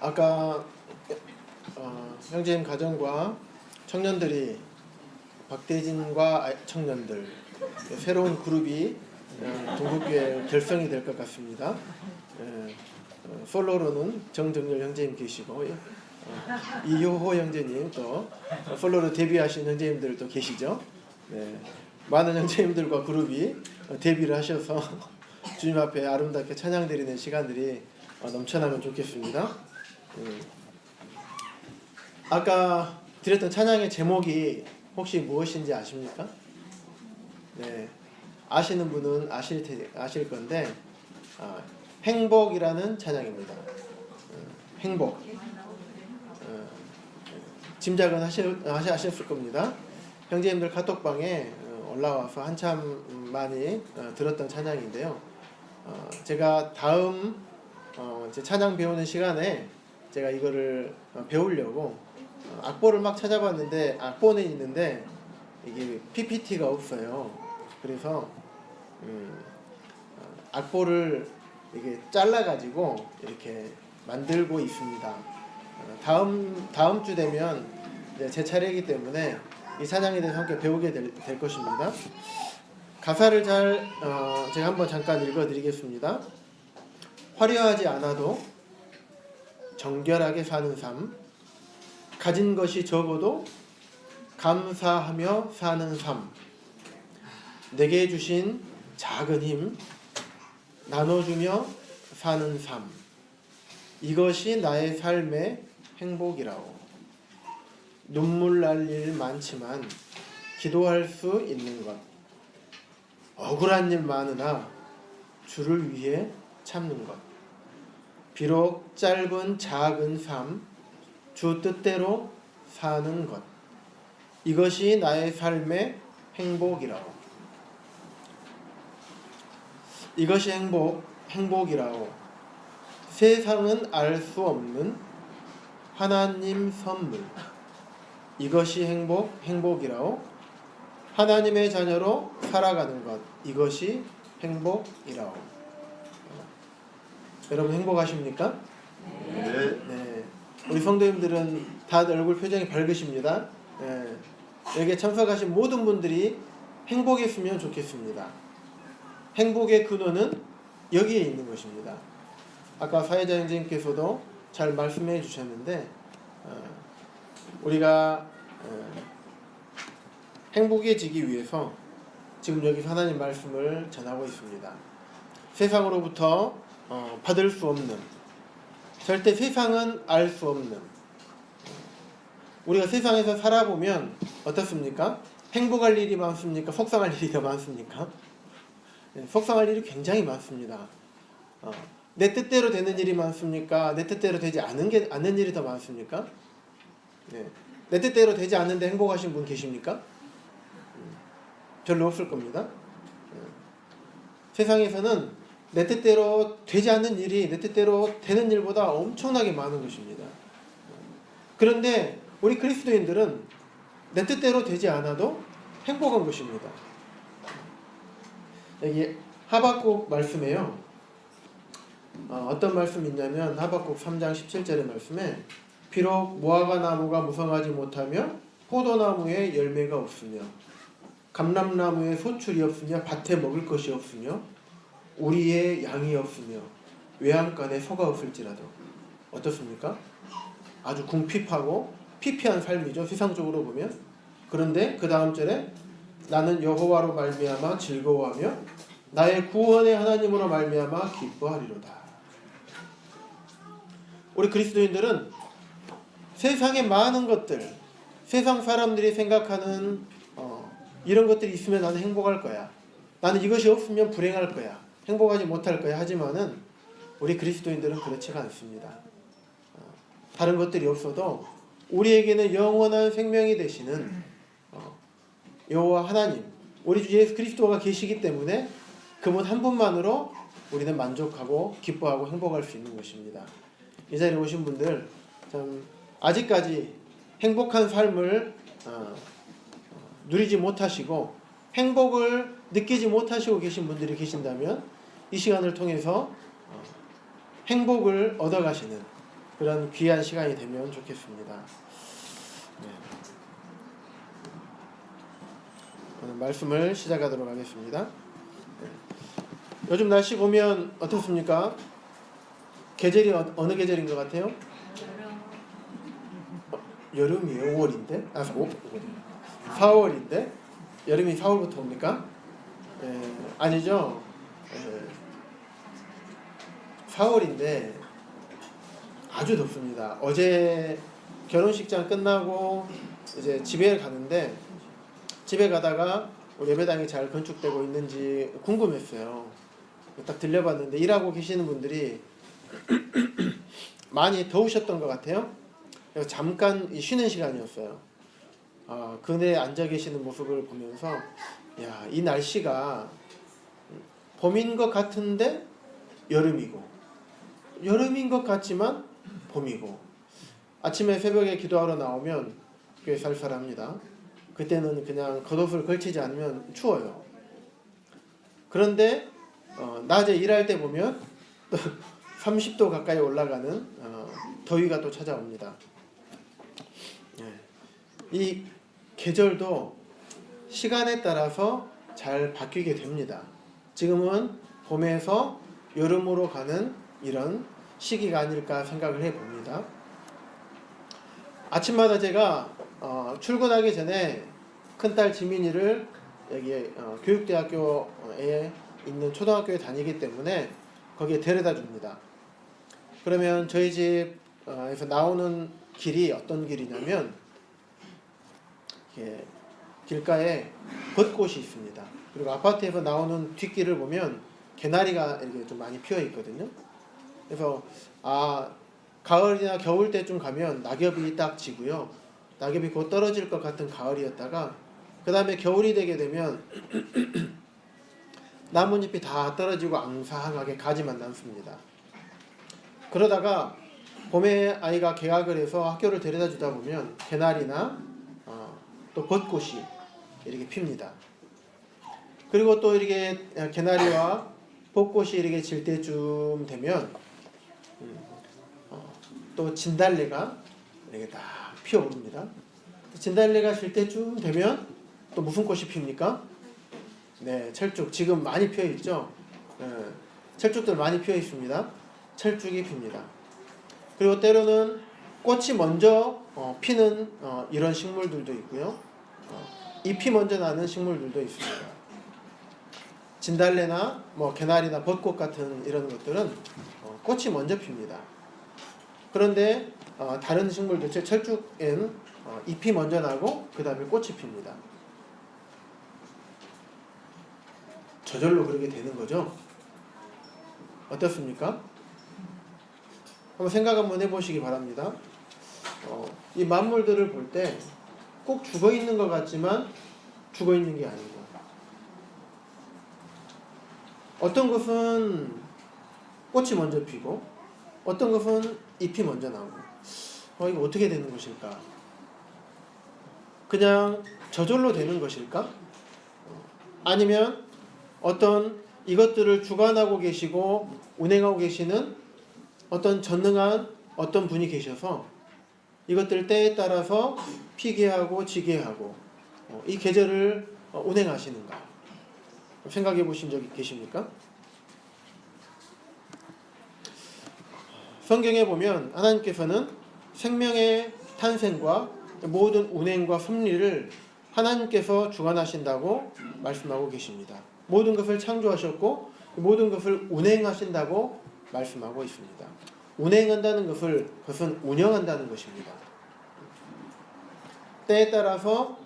아까 형제님 가정과 청년들이 박대진과 청년들 새로운 그룹이 동국교회 결성이 될 것 같습니다. 솔로로는 정정열 형제님 계시고 이효호 형제님 또 솔로로 데뷔하신 형제님들도 계시죠. 많은 형제님들과 그룹이 데뷔를 하셔서 주님 앞에 아름답게 찬양드리는 시간들이 넘쳐나면 좋겠습니다. 아까 드렸던 찬양의 제목이 혹시 무엇인지 아십니까? 아시는 분은 아실 건데 행복이라는 찬양입니다. 행복. 짐작은 하셨을 겁니다. 형제님들 카톡방에 올라와서 한참 많이 들었던 찬양인데요. 제가 다음 제 찬양 배우는 시간에 제가 이거를 배우려고 악보를 막 찾아봤는데 악보는 있는데 이게 PPT가 없어요. 그래서 악보를 이게 잘라가지고 이렇게 만들고 있습니다. 다음 주 되면 이제 제 차례이기 때문에 이 찬양에 대해서 함께 배우게 될 것입니다. 가사를 제가 한번 잠깐 읽어드리겠습니다. 화려하지 않아도 정결하게 사는 삶, 가진 것이 적어도 감사하며 사는 삶, 내게 주신 작은 힘 나눠주며 사는 삶, 이것이 나의 삶의 행복이라오. 눈물 날 일 많지만 기도할 수 있는 것, 억울한 일 많으나 주를 위해 참는 것, 비록 짧은 작은 삶, 주 뜻대로 사는 것, 이것이 나의 삶의 행복이라오. 이것이 행복이라오. 세상은 알 수 없는 하나님 선물, 이것이 행복이라오. 하나님의 자녀로 살아가는 것, 이것이 행복이라오. 여러분 행복하십니까? 네. 우리 성도님들은 다들 얼굴 표정이 밝으십니다. 여기에 참석하신 모든 분들이 행복했으면 좋겠습니다. 행복의 근원은 여기에 있는 것입니다. 아까 사회자 형제님께서도 잘 말씀해 주셨는데 우리가 행복해지기 위해서 지금 여기서 하나님 말씀을 전하고 있습니다. 세상으로부터 받을 수 없는, 절대 세상은 알 수 없는, 우리가 세상에서 살아보면 어떻습니까? 행복할 일이 많습니까? 속상할 일이 더 많습니까? 속상할 일이 굉장히 많습니다. 내 뜻대로 되는 일이 많습니까? 내 뜻대로 되지 않는 일이 더 많습니까? 내 뜻대로 되지 않는데 행복하신 분 계십니까? 별로 없을 겁니다. 세상에서는 내 뜻대로 되지 않는 일이 내 뜻대로 되는 일보다 엄청나게 많은 것입니다. 그런데 우리 그리스도인들은 내 뜻대로 되지 않아도 행복한 것입니다. 여기 하박국 말씀에요. 어떤 말씀이 있냐면 하박국 3장 17절의 말씀에 비록 무화과 나무가 무성하지 못하며 포도나무에 열매가 없으며 감람나무에 소출이 없으며 밭에 먹을 것이 없으며 우리의 양이 없으며 외양간에 소가 없을지라도, 어떻습니까? 아주 궁핍하고 피폐한 삶이죠, 세상적으로 보면. 그런데 그 다음 절에 나는 여호와로 말미암아 즐거워하며 나의 구원의 하나님으로 말미암아 기뻐하리로다. 우리 그리스도인들은 세상의 많은 것들, 세상 사람들이 생각하는 이런 것들이 있으면 나는 행복할 거야, 나는 이것이 없으면 불행할 거야, 행복하지 못할 거야 하지만은 우리 그리스도인들은 그렇지가 않습니다. 다른 것들이 없어도 우리에게는 영원한 생명이 되시는 여호와 하나님, 우리 주 예수 그리스도가 계시기 때문에 그분 한 분만으로 우리는 만족하고 기뻐하고 행복할 수 있는 것입니다. 이 자리에 오신 분들 참 아직까지 행복한 삶을 누리지 못하시고 행복을 느끼지 못하시고 계신 분들이 계신다면 이 시간을 통해서 행복을 얻어가시는, 그런 귀한 시간이 되면 좋겠습니다. 네. 오늘 말씀을 시작하도록 하겠습니다. 네. 요즘 날씨 보면 어떻습니까? 계절이 어느 계절인 것 같아요? 여름이에요? 5월인데? 4월인데? 여름이 4월부터 옵니까? 아니죠? 4월인데 아주 덥습니다. 어제 결혼식장 끝나고 이제 집에 가는데 집에 가다가 우리 예배당이 잘 건축되고 있는지 궁금했어요. 딱 들려봤는데 일하고 계시는 분들이 많이 더우셨던 것 같아요. 그래서 잠깐 쉬는 시간이었어요. 그네 앉아 계시는 모습을 보면서 야, 이 날씨가 봄인 것 같은데 여름이고 여름인 것 같지만 봄이고 아침에 새벽에 기도하러 나오면 꽤 쌀쌀합니다. 그때는 그냥 겉옷을 걸치지 않으면 추워요. 그런데 낮에 일할 때 보면 또 30도 가까이 올라가는 더위가 또 찾아옵니다. 이 계절도 시간에 따라서 잘 바뀌게 됩니다. 지금은 봄에서 여름으로 가는 이런 시기가 아닐까 생각을 해봅니다. 아침마다 제가 출근하기 전에 큰딸 지민이를 여기 교육대학교에 있는 초등학교에 다니기 때문에 거기에 데려다 줍니다. 그러면 저희 집에서 나오는 길이 어떤 길이냐면 길가에 벚꽃이 있습니다. 그리고 아파트에서 나오는 뒷길을 보면 개나리가 이렇게 좀 많이 피어 있거든요. 그래서 가을이나 겨울 때쯤 가면 낙엽이 딱 지고요. 낙엽이 곧 떨어질 것 같은 가을이었다가 그 다음에 겨울이 되게 되면 나뭇잎이 다 떨어지고 앙상하게 가지만 남습니다. 그러다가 봄에 아이가 개학을 해서 학교를 데려다 주다 보면 개나리나 또 벚꽃이 이렇게 핍니다. 그리고 또 이렇게 개나리와 벚꽃이 이렇게 질 때쯤 되면 또 진달래가 이렇게 딱 피어오릅니다. 진달래가 질 때쯤 되면 또 무슨 꽃이 핍니까? 네, 철쭉. 지금 많이 피어 있죠. 철쭉들 많이 피어 있습니다. 철쭉이 핍니다. 그리고 때로는 꽃이 먼저 피는 이런 식물들도 있고요. 잎이 먼저 나는 식물들도 있습니다. 진달래나 개나리나 벚꽃 같은 이런 것들은 꽃이 먼저 핍니다. 그런데 다른 식물들, 즉 철쭉엔 잎이 먼저 나고 그 다음에 꽃이 핍니다. 저절로 그렇게 되는 거죠. 어떻습니까? 한번 생각 한번 해보시기 바랍니다. 이 만물들을 볼 때 꼭 죽어 있는 것 같지만 죽어 있는 게 아니고, 어떤 것은 꽃이 먼저 피고 어떤 것은 잎이 먼저 나오고, 이거 어떻게 되는 것일까? 그냥 저절로 되는 것일까? 아니면 어떤 이것들을 주관하고 계시고 운행하고 계시는 어떤 전능한 어떤 분이 계셔서 이것들 때에 따라서 피게 하고 지게 하고 이 계절을 운행하시는가? 생각해 보신 적이 계십니까? 성경에 보면 하나님께서는 생명의 탄생과 모든 운행과 섭리를 하나님께서 주관하신다고 말씀하고 계십니다. 모든 것을 창조하셨고 모든 것을 운행하신다고 말씀하고 있습니다. 운행한다는 그것은 운영한다는 것입니다. 때에 따라서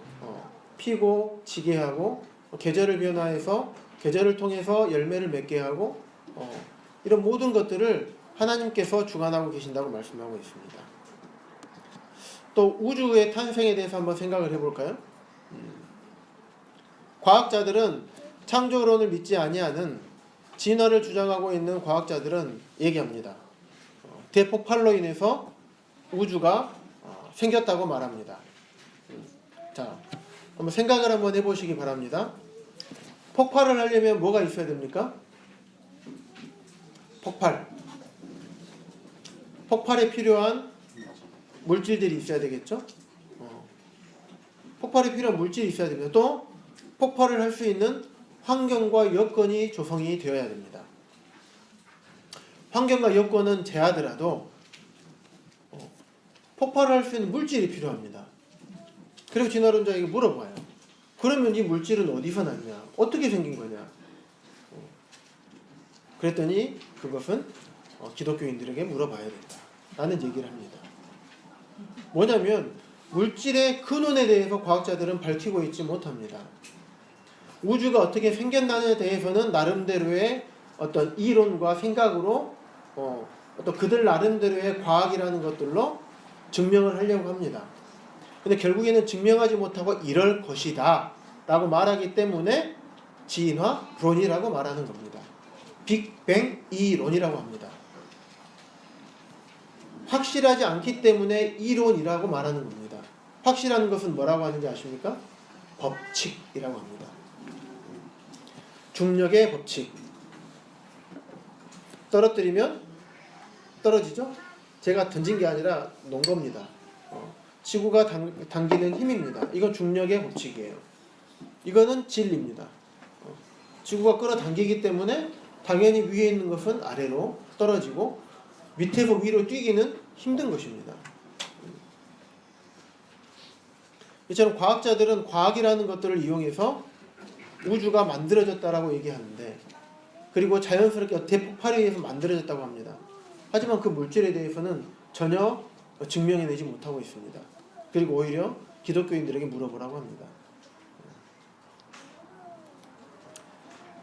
피고 지게 하고 계절을 변화해서 계절을 통해서 열매를 맺게 하고 이런 모든 것들을 하나님께서 주관하고 계신다고 말씀하고 있습니다. 또 우주의 탄생에 대해서 한번 생각을 해볼까요? 과학자들은 창조론을 믿지 아니하는 진화를 주장하고 있는 과학자들은 얘기합니다. 대폭발로 인해서 우주가 생겼다고 말합니다. 자, 한번 생각을 한번 해보시기 바랍니다. 폭발을 하려면 뭐가 있어야 됩니까? 폭발. 폭발에 필요한 물질들이 있어야 되겠죠. 폭발에 필요한 물질이 있어야 됩니다. 또 폭발을 할 수 있는 환경과 여건이 조성이 되어야 됩니다. 환경과 여건은 제하더라도 폭발을 할 수 있는 물질이 필요합니다. 그리고 진화론자에게 물어봐요. 그러면 이 물질은 어디서 났냐? 어떻게 생긴 거냐? 그랬더니 그것은 기독교인들에게 물어봐야 된다 라는 얘기를 합니다. 뭐냐면 물질의 근원에 대해서 과학자들은 밝히고 있지 못합니다. 우주가 어떻게 생겼나에 대해서는 나름대로의 어떤 이론과 생각으로 어떤 그들 나름대로의 과학이라는 것들로 증명을 하려고 합니다. 근데 결국에는 증명하지 못하고 이럴 것이다 라고 말하기 때문에 진화론이라고 말하는 겁니다. 빅뱅 이론이라고 합니다. 확실하지 않기 때문에 이론이라고 말하는 겁니다. 확실한 것은 뭐라고 하는지 아십니까? 법칙이라고 합니다. 중력의 법칙. 떨어뜨리면 떨어지죠? 제가 던진 게 아니라 놓은 겁니다. 지구가 당기는 힘입니다. 이건 중력의 법칙이에요. 이거는 진리입니다. 지구가 끌어당기기 때문에 당연히 위에 있는 것은 아래로 떨어지고 밑에서 위로 뛰기는 힘든 것입니다. 이처럼 과학자들은 과학이라는 것들을 이용해서 우주가 만들어졌다라고 얘기하는데, 그리고 자연스럽게 대폭발에 의해서 만들어졌다고 합니다. 하지만 그 물질에 대해서는 전혀 증명해내지 못하고 있습니다. 그리고 오히려 기독교인들에게 물어보라고 합니다.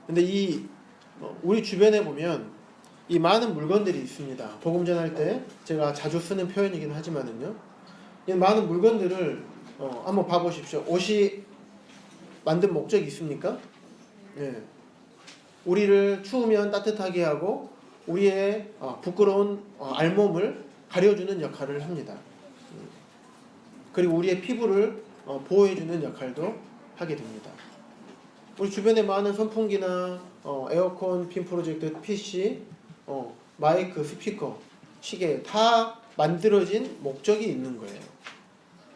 근데 우리 주변에 보면 이 많은 물건들이 있습니다. 복음 전할 때 제가 자주 쓰는 표현이긴 하지만은요, 이 많은 물건들을 한번 봐보십시오. 옷이 만든 목적이 있습니까? 네. 우리를 추우면 따뜻하게 하고 우리의 부끄러운 알몸을 가려주는 역할을 합니다. 그리고 우리의 피부를 보호해주는 역할도 하게 됩니다. 우리 주변에 많은 선풍기나 에어컨, 빔 프로젝터, PC, 마이크, 스피커, 시계 다 만들어진 목적이 있는 거예요.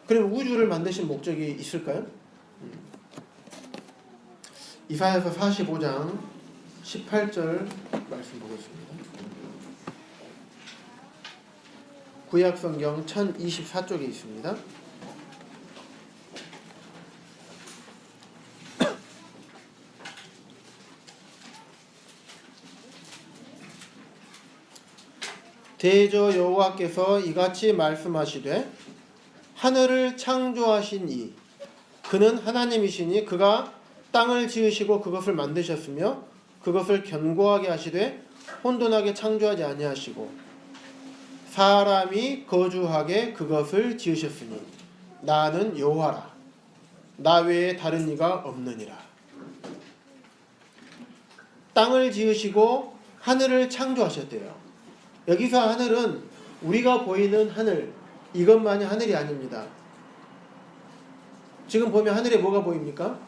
그럼 우주를 만드신 목적이 있을까요? 이사야서 45장 18절 말씀 보겠습니다. 구약성경 1024쪽에 있습니다. 대저 여호와께서 이같이 말씀하시되 하늘을 창조하신 이 그는 하나님이시니 그가 땅을 지으시고 그것을 만드셨으며 그것을 견고하게 하시되 혼돈하게 창조하지 아니하시고 사람이 거주하게 그것을 지으셨으니 나는 여호와라 나 외에 다른 이가 없느니라. 땅을 지으시고 하늘을 창조하셨대요. 여기서 하늘은 우리가 보이는 하늘, 이것만이 하늘이 아닙니다. 지금 보면 하늘에 뭐가 보입니까?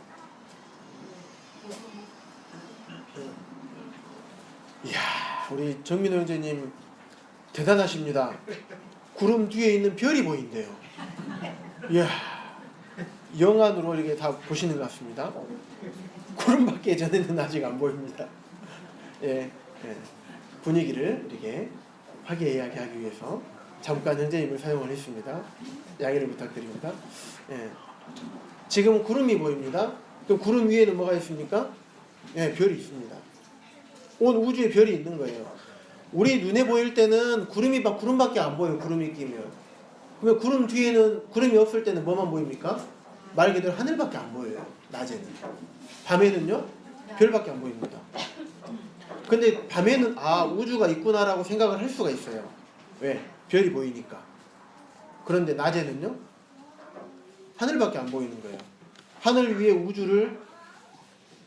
이야, 우리 정민호 형제님 대단하십니다. 구름 뒤에 있는 별이 보인대요. 이야, 영안으로 이렇게 다 보시는 것 같습니다. 구름밖에 전에는 아직 안 보입니다. 예, 분위기를 이렇게 화기애애하게 하기 위해서 잠깐 형제님을 사용을 했습니다. 양해를 부탁드립니다. 예. 지금 구름이 보입니다. 그럼 구름 위에는 뭐가 있습니까? 예, 별이 있습니다. 온 우주에 별이 있는 거예요. 우리 눈에 보일 때는 구름밖에 안 보여요. 구름이 끼면. 그러면 구름 뒤에는, 구름이 없을 때는 뭐만 보입니까? 말 그대로 하늘밖에 안 보여요. 낮에는. 밤에는요? 별밖에 안 보입니다. 근데 밤에는 우주가 있구나라고 생각을 할 수가 있어요. 왜? 별이 보이니까. 그런데 낮에는요? 하늘밖에 안 보이는 거예요. 하늘 위에 우주를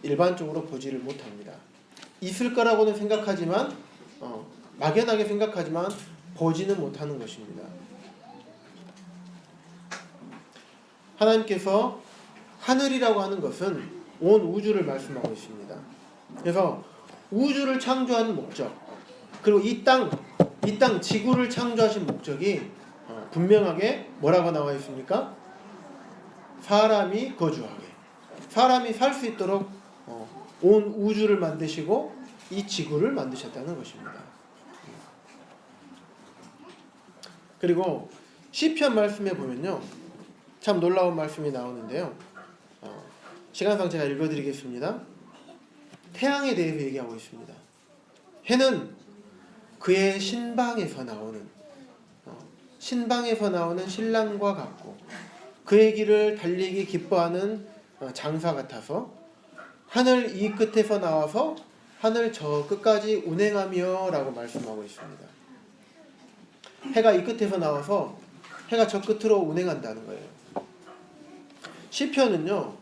일반적으로 보지를 못합니다. 있을 거라고는 생각하지만 막연하게 생각하지만 보지는 못하는 것입니다. 하나님께서 하늘이라고 하는 것은 온 우주를 말씀하고 있습니다. 그래서 우주를 창조하는 목적, 그리고 이 땅, 이 땅 지구를 창조하신 목적이 분명하게 뭐라고 나와 있습니까? 사람이 거주하게, 사람이 살 수 있도록 온 우주를 만드시고 이 지구를 만드셨다는 것입니다. 그리고 시편 말씀에 보면요, 참 놀라운 말씀이 나오는데요. 시간상 제가 읽어드리겠습니다. 태양에 대해서 얘기하고 있습니다. 해는 그의 신방에서 나오는 신랑과 같고 그의 길을 달리기 기뻐하는 장사 같아서 하늘 이 끝에서 나와서 하늘 저 끝까지 운행하며 라고 말씀하고 있습니다. 해가 이 끝에서 나와서 해가 저 끝으로 운행한다는 거예요. 시편은요,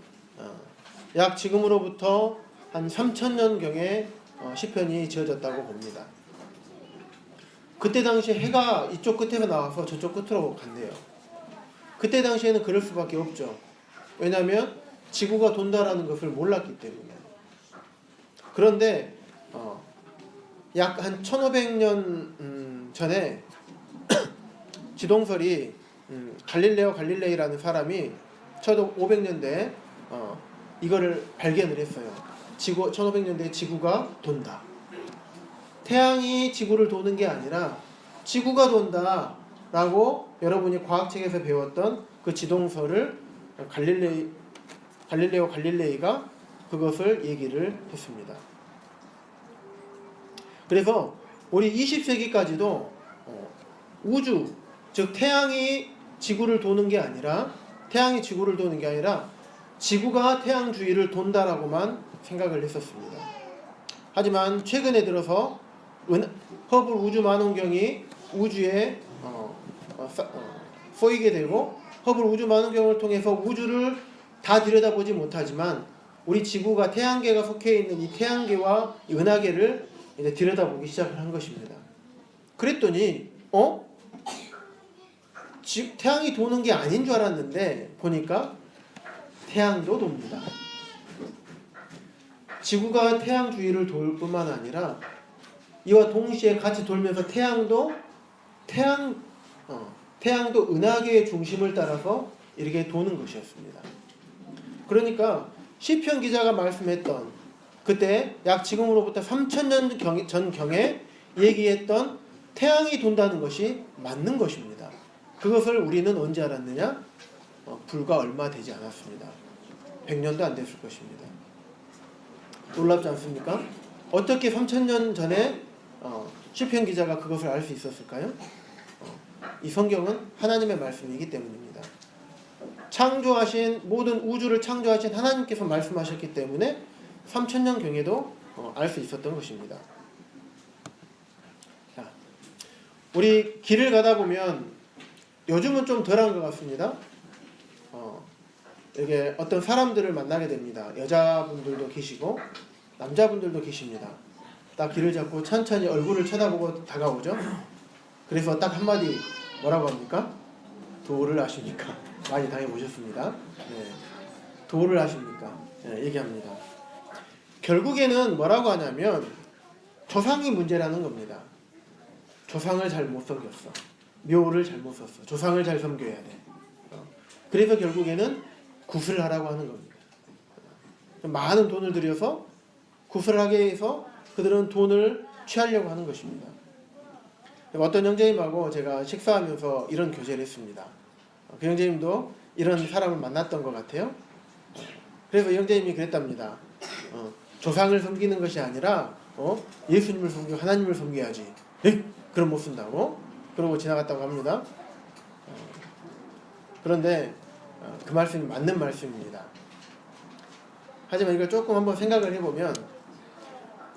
약 지금으로부터 한 3000년경에 시편이 지어졌다고 봅니다. 그때 당시 해가 이쪽 끝에서 나와서 저쪽 끝으로 간대요. 그때 당시에는 그럴 수밖에 없죠. 왜냐하면 지구가 돈다라는 것을 몰랐기 때문에. 그런데 약 한 1500년 전에 지동설이 갈릴레오 갈릴레이라는 사람이 1500년대에 이거를 발견을 했어요. 1500년대에 지구가 돈다. 태양이 지구를 도는 게 아니라 지구가 돈다 라고 여러분이 과학책에서 배웠던 그 지동설을 갈릴레오 갈릴레이가 그것을 얘기를 했습니다. 그래서 우리 20세기까지도 우주, 즉 태양이 지구를 도는 게 아니라 지구가 태양 주위를 돈다라고만 생각을 했었습니다. 하지만 최근에 들어서 허블 우주만원경이 우주에 쏘이게 되고 허블 우주만원경을 통해서 우주를 다 들여다보지 못하지만 우리 지구가 태양계가 속해 있는 이 태양계와 이 은하계를 이제 들여다보기 시작을 한 것입니다. 그랬더니 태양이 도는 게 아닌 줄 알았는데 보니까 태양도 돕니다. 지구가 태양 주위를 돌 뿐만 아니라 이와 동시에 같이 돌면서 태양도 은하계의 중심을 따라서 이렇게 도는 것이었습니다. 그러니까 시편 기자가 말씀했던 그때 약 지금으로부터 3000년 전경에 얘기했던 태양이 돈다는 것이 맞는 것입니다. 그것을 우리는 언제 알았느냐? 불과 얼마 되지 않았습니다. 100년도 안 됐을 것입니다. 놀랍지 않습니까? 어떻게 3000년 전에 시편 기자가 그것을 알 수 있었을까요? 이 성경은 하나님의 말씀이기 때문입니다. 모든 우주를 창조하신 하나님께서 말씀하셨기 때문에 3000년경에도 알 수 있었던 것입니다. 자, 우리 길을 가다 보면 요즘은 좀 덜한 것 같습니다. 이게 어떤 사람들을 만나게 됩니다. 여자분들도 계시고 남자분들도 계십니다. 딱 길을 잡고 천천히 얼굴을 쳐다보고 다가오죠. 그래서 딱 한마디 뭐라고 합니까? 도를 아십니까? 많이 당해보셨습니다. 네. 도를 아십니까? 네, 얘기합니다. 결국에는 뭐라고 하냐면 조상이 문제라는 겁니다. 조상을 잘못 섬겼어. 묘를 잘못 썼어. 조상을 잘 섬겨야 돼. 그래서 결국에는 굿을 하라고 하는 겁니다. 많은 돈을 들여서 굿을 하게 해서 그들은 돈을 취하려고 하는 것입니다. 어떤 형제님하고 제가 식사하면서 이런 교제를 했습니다. 그 형제님도 이런 사람을 만났던 것 같아요. 그래서 형제님이 그랬답니다. 조상을 섬기는 것이 아니라 예수님을 섬기고 하나님을 섬겨야지. 그럼 못 쓴다고? 그러고 지나갔다고 합니다. 그런데 그 말씀이 맞는 말씀입니다. 하지만 이걸 조금 한번 생각을 해보면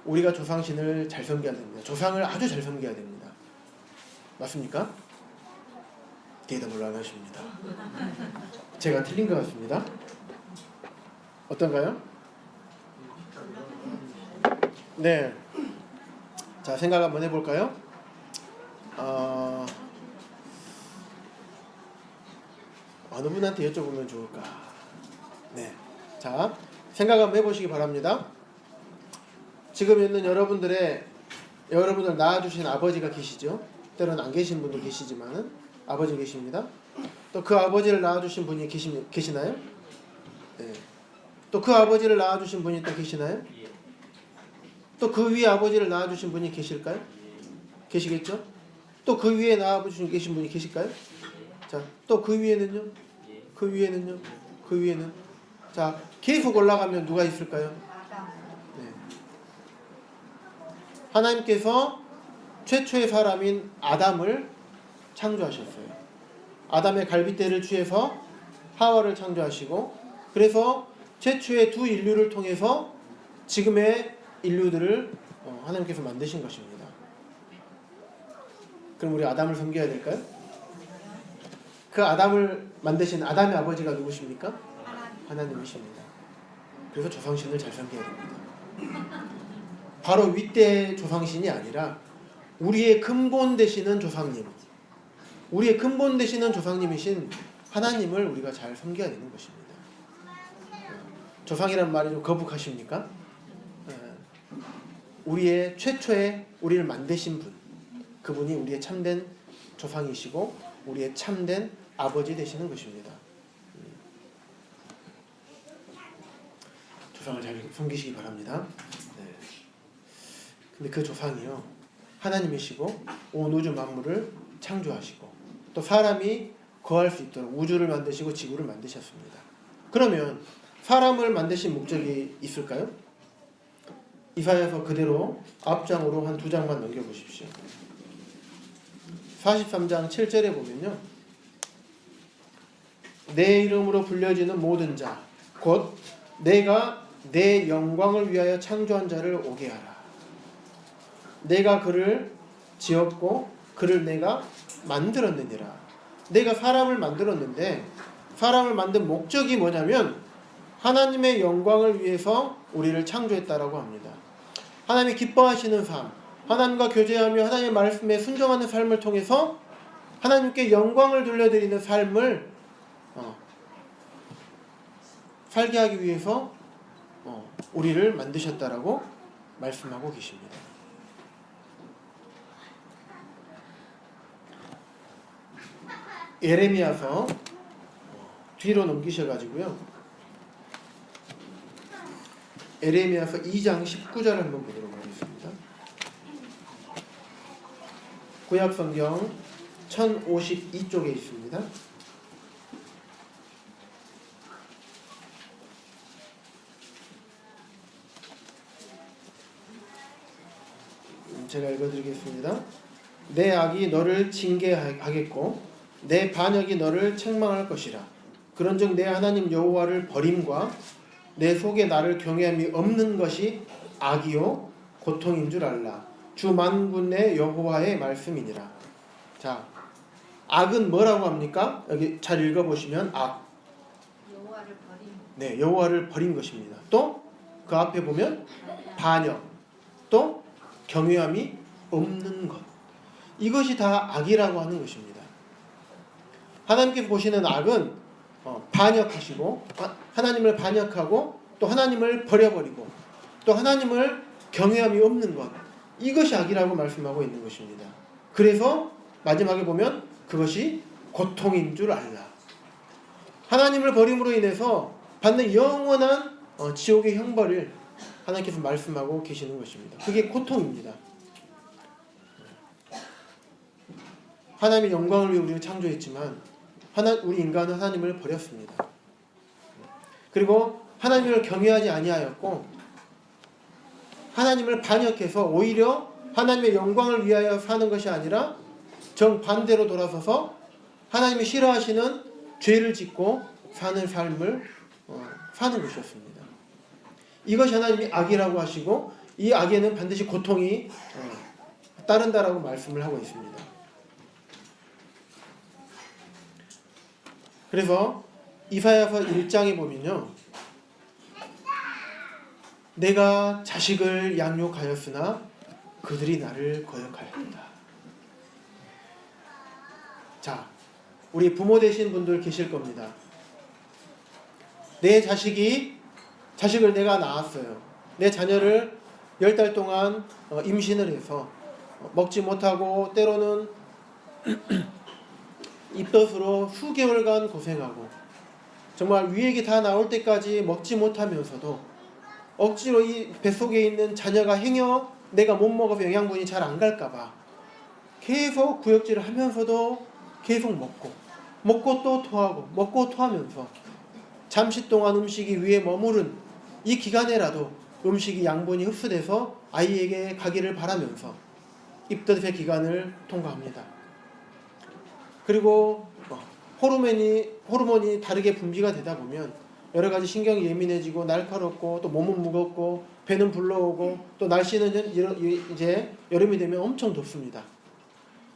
우리가 조상신을 잘 섬겨야 됩니다. 조상을 아주 잘 섬겨야 됩니다. 맞습니까? 대답을 안 하십니다. 제가 틀린 것 같습니다. 어떤가요? 네. 자, 생각 한번 해볼까요? 어느 분한테 여쭤보면 좋을까? 네. 자, 생각 한번 해보시기 바랍니다. 지금 있는 여러분들의 여러분을 낳아주신 아버지가 계시죠. 때로는 안 계신 분도 계시지만은 아버지 계십니다. 또 그 아버지를 낳아주신 분이 계시나요? 네. 또 그 아버지를 낳아주신 분이 또 계시나요? 또 그 위에 아버지를 낳아주신 분이 계실까요? 계시겠죠? 또 그 위에 낳아주신 계신 분이 계실까요? 자, 또 그 위에는요? 그 위에는요? 그 위에는? 자, 계속 올라가면 누가 있을까요? 네. 하나님께서 최초의 사람인 아담을 창조하셨어요. 아담의 갈빗대를 취해서 하와를 창조하시고, 그래서 최초의 두 인류를 통해서 지금의 인류들을 하나님께서 만드신 것입니다. 그럼 우리 아담을 섬겨야 될까요? 그 아담을 만드신 아담의 아버지가 누구십니까? 하나님이십니다. 그래서 조상신을 잘 섬겨야 됩니다. 바로 윗대 조상신이 아니라 우리의 근본 되시는 조상님, 우리의 근본 되시는 조상님이신 하나님을 우리가 잘 섬겨야 되는 것입니다. 조상이란 말이 좀 거북하십니까? 우리의 최초의 우리를 만드신 분, 그분이 우리의 참된 조상이시고 우리의 참된 아버지 되시는 것입니다. 조상을 잘 섬기시기 바랍니다. 네. 근데 그 조상이요, 하나님이시고 온 우주 만물을 창조하시고 또 사람이 거할 수 있도록 우주를 만드시고 지구를 만드셨습니다. 그러면 사람을 만드신 목적이 있을까요? 이사야서 그대로 앞장으로 한 2장만 넘겨보십시오. 43장 7절에 보면요, 내 이름으로 불려지는 모든 자 곧 내가 내 영광을 위하여 창조한 자를 오게 하라. 내가 그를 지었고 그를 내가 만들었느니라. 내가 사람을 만들었는데 사람을 만든 목적이 뭐냐면 하나님의 영광을 위해서 우리를 창조했다라고 합니다. 하나님이 기뻐하시는 삶, 하나님과 교제하며 하나님의 말씀에 순종하는 삶을 통해서 하나님께 영광을 돌려드리는 삶을 살게 하기 위해서 우리를 만드셨다라고 말씀하고 계십니다. 예레미야서 뒤로 넘기셔가지고요, 예레미야서 2장 19절을 한번 보도록 하겠습니다. 구약성경 1052쪽에 있습니다. 제가 읽어드리겠습니다. 내 악이 너를 징계하겠고 내 반역이 너를 책망할 것이라. 그런즉 내 하나님 여호와를 버림과 내 속에 나를 경외함이 없는 것이 악이요 고통인 줄 알라. 주 만군의 여호와의 말씀이니라. 자, 악은 뭐라고 합니까? 여기 잘 읽어보시면 악. 여호와를 버림. 네, 여호와를 버린 것입니다. 또 그 앞에 보면 반역, 또 경외함이 없는 것. 이것이 다 악이라고 하는 것입니다. 하나님께서 보시는 악은 반역하시고 하나님을 반역하고 또 하나님을 버려버리고 또 하나님을 경외함이 없는 것, 이것이 악이라고 말씀하고 있는 것입니다. 그래서 마지막에 보면 그것이 고통인 줄 알라. 하나님을 버림으로 인해서 받는 영원한 지옥의 형벌을 하나님께서 말씀하고 계시는 것입니다. 그게 고통입니다. 하나님의 영광을 위해 우리를 창조했지만 우리 인간은 하나님을 버렸습니다. 그리고 하나님을 경외하지 아니하였고 하나님을 반역해서 오히려 하나님의 영광을 위하여 사는 것이 아니라 정반대로 돌아서서 하나님이 싫어하시는 죄를 짓고 사는 삶을 사는 것이었습니다. 이것이 하나님이 악이라고 하시고 이 악에는 반드시 고통이 따른다라고 말씀을 하고 있습니다. 그래서 이사야서 1장에 보면요, 내가 자식을 양육하였으나 그들이 나를 거역하였다. 자, 우리 부모 되신 분들 계실 겁니다. 내 자식을 내가 낳았어요. 내 자녀를 10달 동안 임신을 해서 먹지 못하고 때로는 입덧으로 수개월간 고생하고 정말 위액이 다 나올 때까지 먹지 못하면서도 억지로 이 뱃속에 있는 자녀가 행여 내가 못 먹어서 영양분이 잘 안 갈까봐 계속 구역질을 하면서도 계속 먹고 또 토하고 먹고 토하면서 잠시 동안 음식이 위에 머무른 이 기간에라도 음식이 양분이 흡수돼서 아이에게 가기를 바라면서 입덧의 기간을 통과합니다. 그리고 호르몬이 다르게 분비가 되다 보면 여러 가지 신경이 예민해지고 날카롭고 또 몸은 무겁고 배는 불러오고 또 날씨는 이제 여름이 되면 엄청 덥습니다.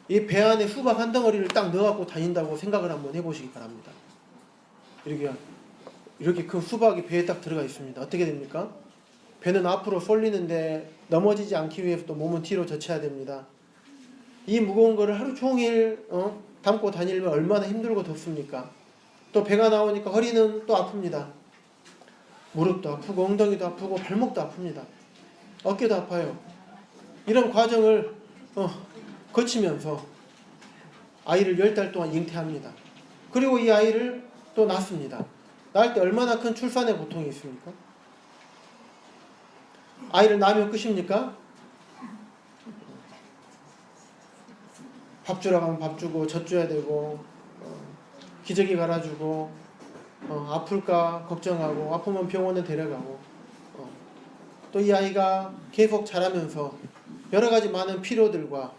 이 배 안에 수박 한 덩어리를 딱 넣어갖고 다닌다고 생각을 한번 해보시기 바랍니다. 이렇게 큰 수박이 배에 딱 들어가 있습니다. 어떻게 됩니까? 배는 앞으로 쏠리는데 넘어지지 않기 위해서 또 몸은 뒤로 젖혀야 됩니다. 이 무거운 거를 하루 종일 담고 다니면 얼마나 힘들고 덥습니까? 또 배가 나오니까 허리는 또 아픕니다. 무릎도 아프고 엉덩이도 아프고 발목도 아픕니다. 어깨도 아파요. 이런 과정을 거치면서 아이를 10달 동안 잉태합니다. 그리고 이 아이를 또 낳습니다. 낳을 때 얼마나 큰 출산의 고통이 있습니까? 아이를 낳으면 끝입니까? 밥 주라고 하면 밥 주고 젖 줘야 되고 기저귀 갈아주고 아플까 걱정하고 아프면 병원에 데려가고 또 이 아이가 계속 자라면서 여러 가지 많은 필요들과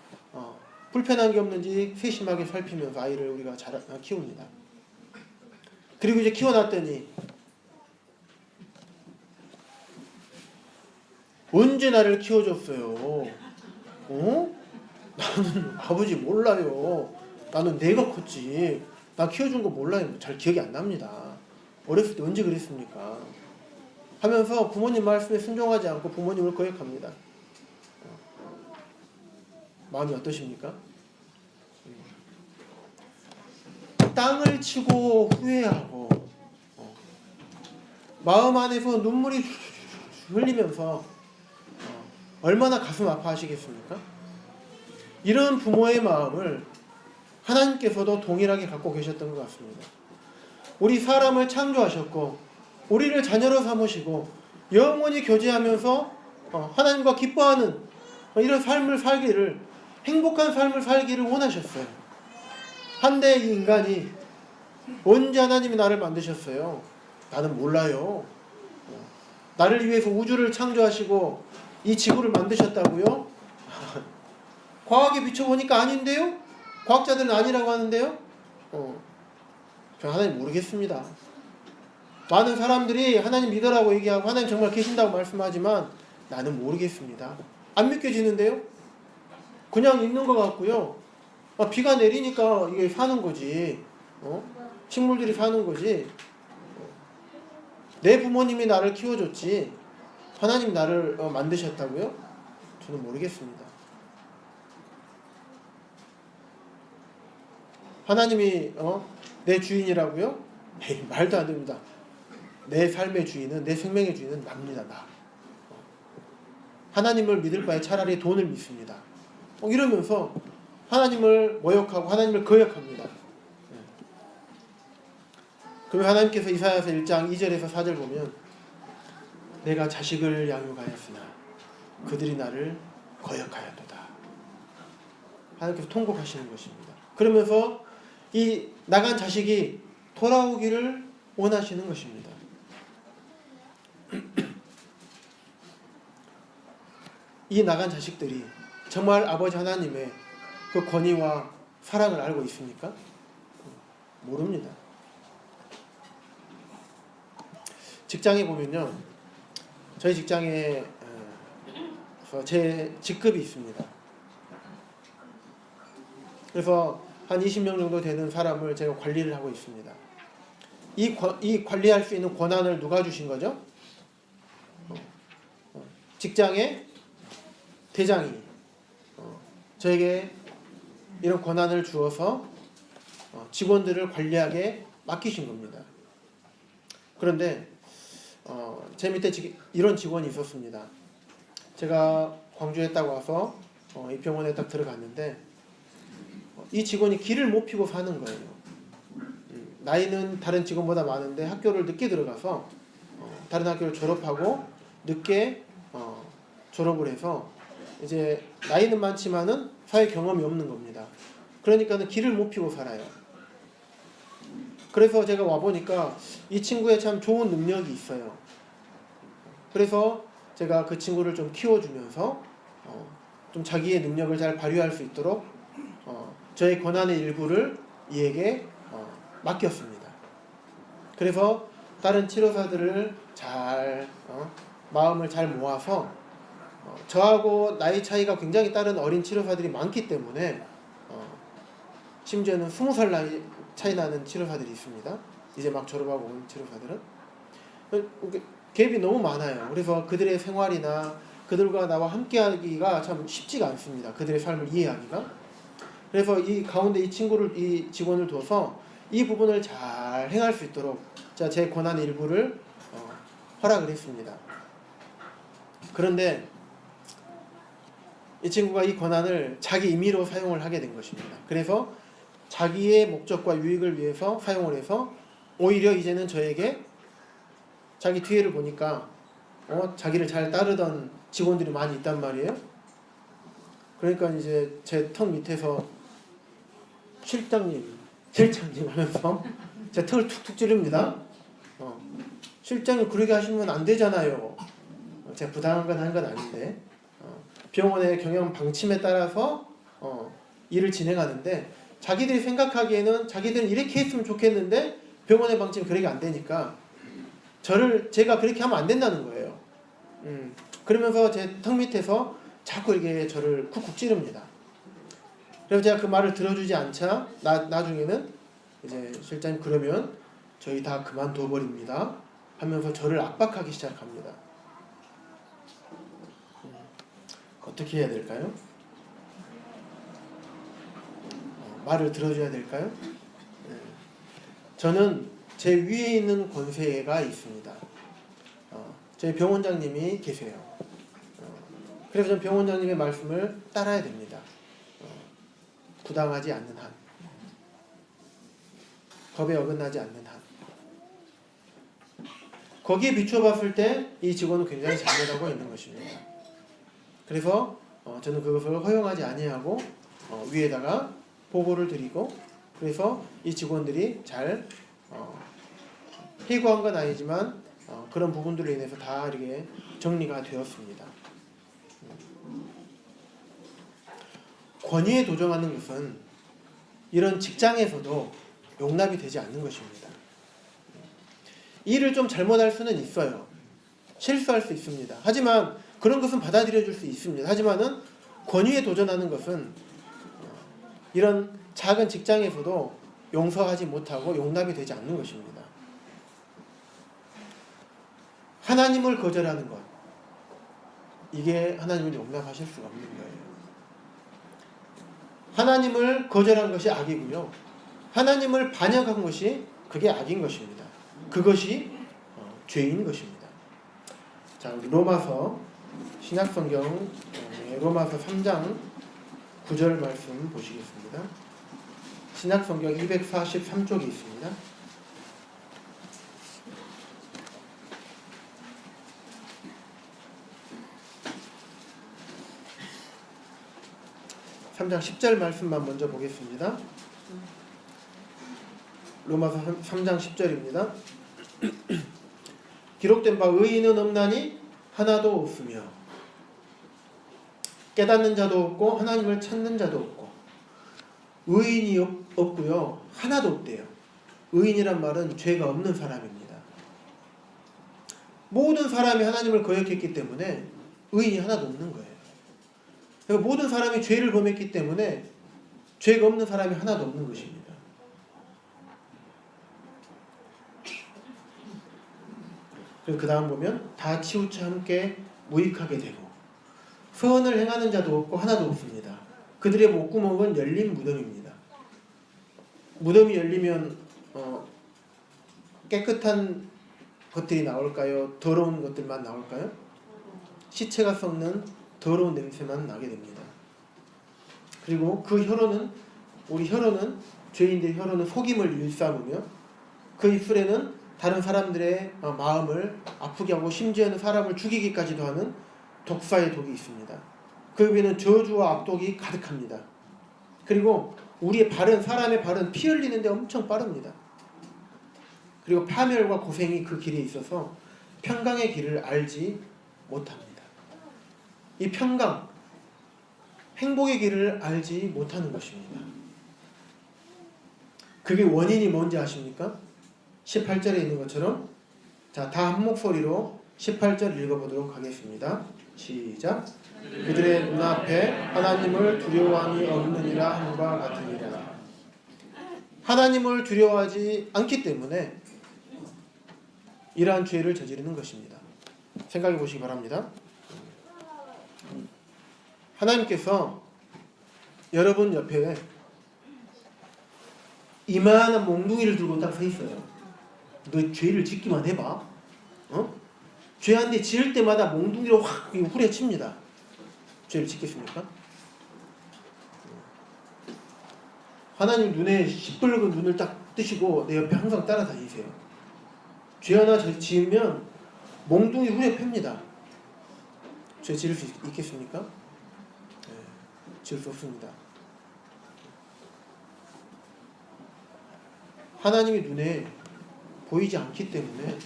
불편한 게 없는지 세심하게 살피면서 아이를 우리가 키웁니다. 그리고 이제 키워놨더니 언제 나를 키워줬어요? 나는 아버지 몰라요. 나는 내가 컸지. 나 키워준 거 몰라요. 잘 기억이 안 납니다. 어렸을 때 언제 그랬습니까? 하면서 부모님 말씀에 순종하지 않고 부모님을 거역합니다. 마음이 어떠십니까? 땅을 치고 후회하고 마음 안에서 눈물이 흘리면서 얼마나 가슴 아파하시겠습니까? 이런 부모의 마음을 하나님께서도 동일하게 갖고 계셨던 것 같습니다. 우리 사람을 창조하셨고 우리를 자녀로 삼으시고 영원히 교제하면서 하나님과 기뻐하는 이런 삶을 살기를 행복한 삶을 살기를 원하셨어요. 한데 이 인간이 언제 하나님이 나를 만드셨어요? 나는 몰라요. 나를 위해서 우주를 창조하시고 이 지구를 만드셨다고요? 과학에 비춰보니까 아닌데요? 과학자들은 아니라고 하는데요? 저 하나님 모르겠습니다. 많은 사람들이 하나님 믿으라고 얘기하고 하나님 정말 계신다고 말씀하지만 나는 모르겠습니다. 안 믿겨지는데요? 그냥 있는 것 같고요. 비가 내리니까 이게 사는 거지. 식물들이 사는 거지. 내 부모님이 나를 키워줬지. 하나님 나를 만드셨다고요? 저는 모르겠습니다. 하나님이 내 주인이라고요? 에이, 말도 안 됩니다. 내 삶의 주인은 내 생명의 주인은 납니다. 나. 하나님을 믿을 바에 차라리 돈을 믿습니다. 이러면서 하나님을 모욕하고 하나님을 거역합니다. 그러면 하나님께서 이사야서 1장 2절에서 4절 보면 내가 자식을 양육하였으나 그들이 나를 거역하였도다. 하나님께서 통곡하시는 것입니다. 그러면서 이 나간 자식이 돌아오기를 원하시는 것입니다. 이 나간 자식들이 정말 아버지 하나님의 그 권위와 사랑을 알고 있습니까? 모릅니다. 직장에 보면요, 저희 직장에 제 직급이 있습니다. 그래서 한 20명 정도 되는 사람을 제가 관리를 하고 있습니다. 이 관리할 수 있는 권한을 누가 주신 거죠? 직장의 대장이 저에게 이런 권한을 주어서 직원들을 관리하게 맡기신 겁니다. 그런데 제 밑에 이런 직원이 있었습니다. 제가 광주에 딱 와서 이 병원에 딱 들어갔는데 이 직원이 길을 못 피고 사는 거예요. 나이는 다른 직원보다 많은데 학교를 늦게 들어가서 다른 학교를 졸업하고 늦게 졸업을 해서 이제 나이는 많지만은 사회 경험이 없는 겁니다. 그러니까는 길을 못 피고 살아요. 그래서 제가 와 보니까 이 친구의 참 좋은 능력이 있어요. 그래서 제가 그 친구를 좀 키워주면서 좀 자기의 능력을 잘 발휘할 수 있도록 저의 권한의 일부를 이에게 맡겼습니다. 그래서 다른 치료사들을 잘 마음을 잘 모아서 저하고 나이 차이가 굉장히 다른 어린 치료사들이 많기 때문에 심지어는 20살 나이 차이 나는 치료사들이 있습니다. 이제 막 졸업하고 온 치료사들은 갭이 너무 많아요. 그래서 그들의 생활이나 그들과 나와 함께하기가 참 쉽지가 않습니다. 그들의 삶을 이해하기가. 그래서 이 가운데 이 직원을 둬서 이 부분을 잘 행할 수 있도록 제 권한의 일부를 허락을 했습니다. 그런데 이 친구가 이 권한을 자기 임의로 사용을 하게 된 것입니다. 그래서 자기의 목적과 유익을 위해서 사용을 해서 오히려 이제는 저에게 자기 뒤에를 보니까 자기를 잘 따르던 직원들이 많이 있단 말이에요. 그러니까 이제 제 턱 밑에서 실장님 하면서 제 턱을 툭툭 찌릅니다. 실장님 그렇게 하시면 안 되잖아요. 제가 부당한 건 한 건 아닌데 병원의 경영 방침에 따라서 일을 진행하는데 자기들이 생각하기에는 자기들은 이렇게 했으면 좋겠는데 병원의 방침이 그렇게 안 되니까 제가 그렇게 하면 안 된다는 거예요. 그러면서 제 턱 밑에서 자꾸 이렇게 저를 쿡쿡 찌릅니다. 그래서 제가 그 말을 들어주지 않자 나중에는 이제 실장님 그러면 저희 다 그만둬 버립니다 하면서 저를 압박하기 시작합니다. 어떻게 해야 될까요? 말을 들어줘야 될까요? 저는 제 위에 있는 권세가 있습니다. 저희 병원장님이 계세요. 그래서 저는 병원장님의 말씀을 따라야 됩니다. 부당하지 않는 한, 법에 어긋나지 않는 한. 거기에 비춰봤을 때 이 직원은 굉장히 잘못하고 있는 것입니다. 그래서 저는 그것을 허용하지 아니하고 위에다가 보고를 드리고 그래서 이 직원들이 잘 해고한 건 아니지만 그런 부분들로 인해서 다 이렇게 정리가 되었습니다. 권위에 도전하는 것은 이런 직장에서도 용납이 되지 않는 것입니다. 일을 좀 잘못할 수는 있어요. 실수할 수 있습니다. 하지만 그런 것은 받아들여 줄 수 있습니다. 하지만은 권위에 도전하는 것은 이런 작은 직장에서도 용서하지 못하고 용납이 되지 않는 것입니다. 하나님을 거절하는 것, 이게 하나님을 용납하실 수가 없는 거예요. 하나님을 거절한 것이 악이고요. 하나님을 반역한 것이 그게 악인 것입니다. 그것이 죄인 것입니다. 자, 우리 로마서 신약성경 로마서 3장 9절 말씀 보시겠습니다. 신약성경 243쪽에 있습니다. (3장 10절) 말씀만 먼저 보겠습니다. 로마서 3장 10절입니다. 기록된 바 의인은 없나니 하나도 없으며 깨닫는 자도 없고 하나님을 찾는 자도 없고. 의인이 없고요, 하나도 없대요. 의인이란 말은 죄가 없는 사람입니다. 모든 사람이 하나님을 거역했기 때문에 의인이 하나도 없는 거예요. 그러니까 모든 사람이 죄를 범했기 때문에 죄가 없는 사람이 하나도 없는 것입니다. 그리고 그 다음 보면 다 치우쳐 함께 무익하게 되고 선을 행하는 자도 없고 하나도 없습니다. 그들의 목구멍은 열린 무덤입니다. 무덤이 열리면 깨끗한 것들이 나올까요? 더러운 것들만 나올까요? 시체가 썩는 더러운 냄새만 나게 됩니다. 그리고 그 혀로는 우리 혀로는 죄인들의 혀로는 속임을 일삼으며 그 입술에는 다른 사람들의 마음을 아프게 하고 심지어는 사람을 죽이기까지도 하는 독사의 독이 있습니다. 그 입에는 저주와 악독이 가득합니다. 그리고 우리의 발은 사람의 발은 피 흘리는데 엄청 빠릅니다. 그리고 파멸과 고생이 그 길에 있어서 평강의 길을 알지 못합니다. 이 평강, 행복의 길을 알지 못하는 것입니다. 그게 원인이 뭔지 아십니까? 18절에 있는 것처럼 자, 다 한 목소리로 18절 읽어보도록 하겠습니다. 시작. 그들의 눈앞에 하나님을 두려워함이 없느니라 함과 같으니라. 하나님을 두려워하지 않기 때문에 이러한 죄를 저지르는 것입니다. 생각해 보시기 바랍니다. 하나님께서 여러분 옆에 이만한 몽둥이를 들고 딱 서 있어요. 너 죄를 짓기만 해봐. 죄 한 대 지을 때마다 몽둥이로 확 후려칩니다. 죄를 짓겠습니까? 하나님 눈에 시뻘건 눈을 딱 뜨시고 내 옆에 항상 따라다니세요. 죄 하나 지으면 몽둥이 후려팹니다. 죄 지을 수 있겠습니까? 네, 지을 수 없습니다. 하나님의 눈에 보이지 않기 때문에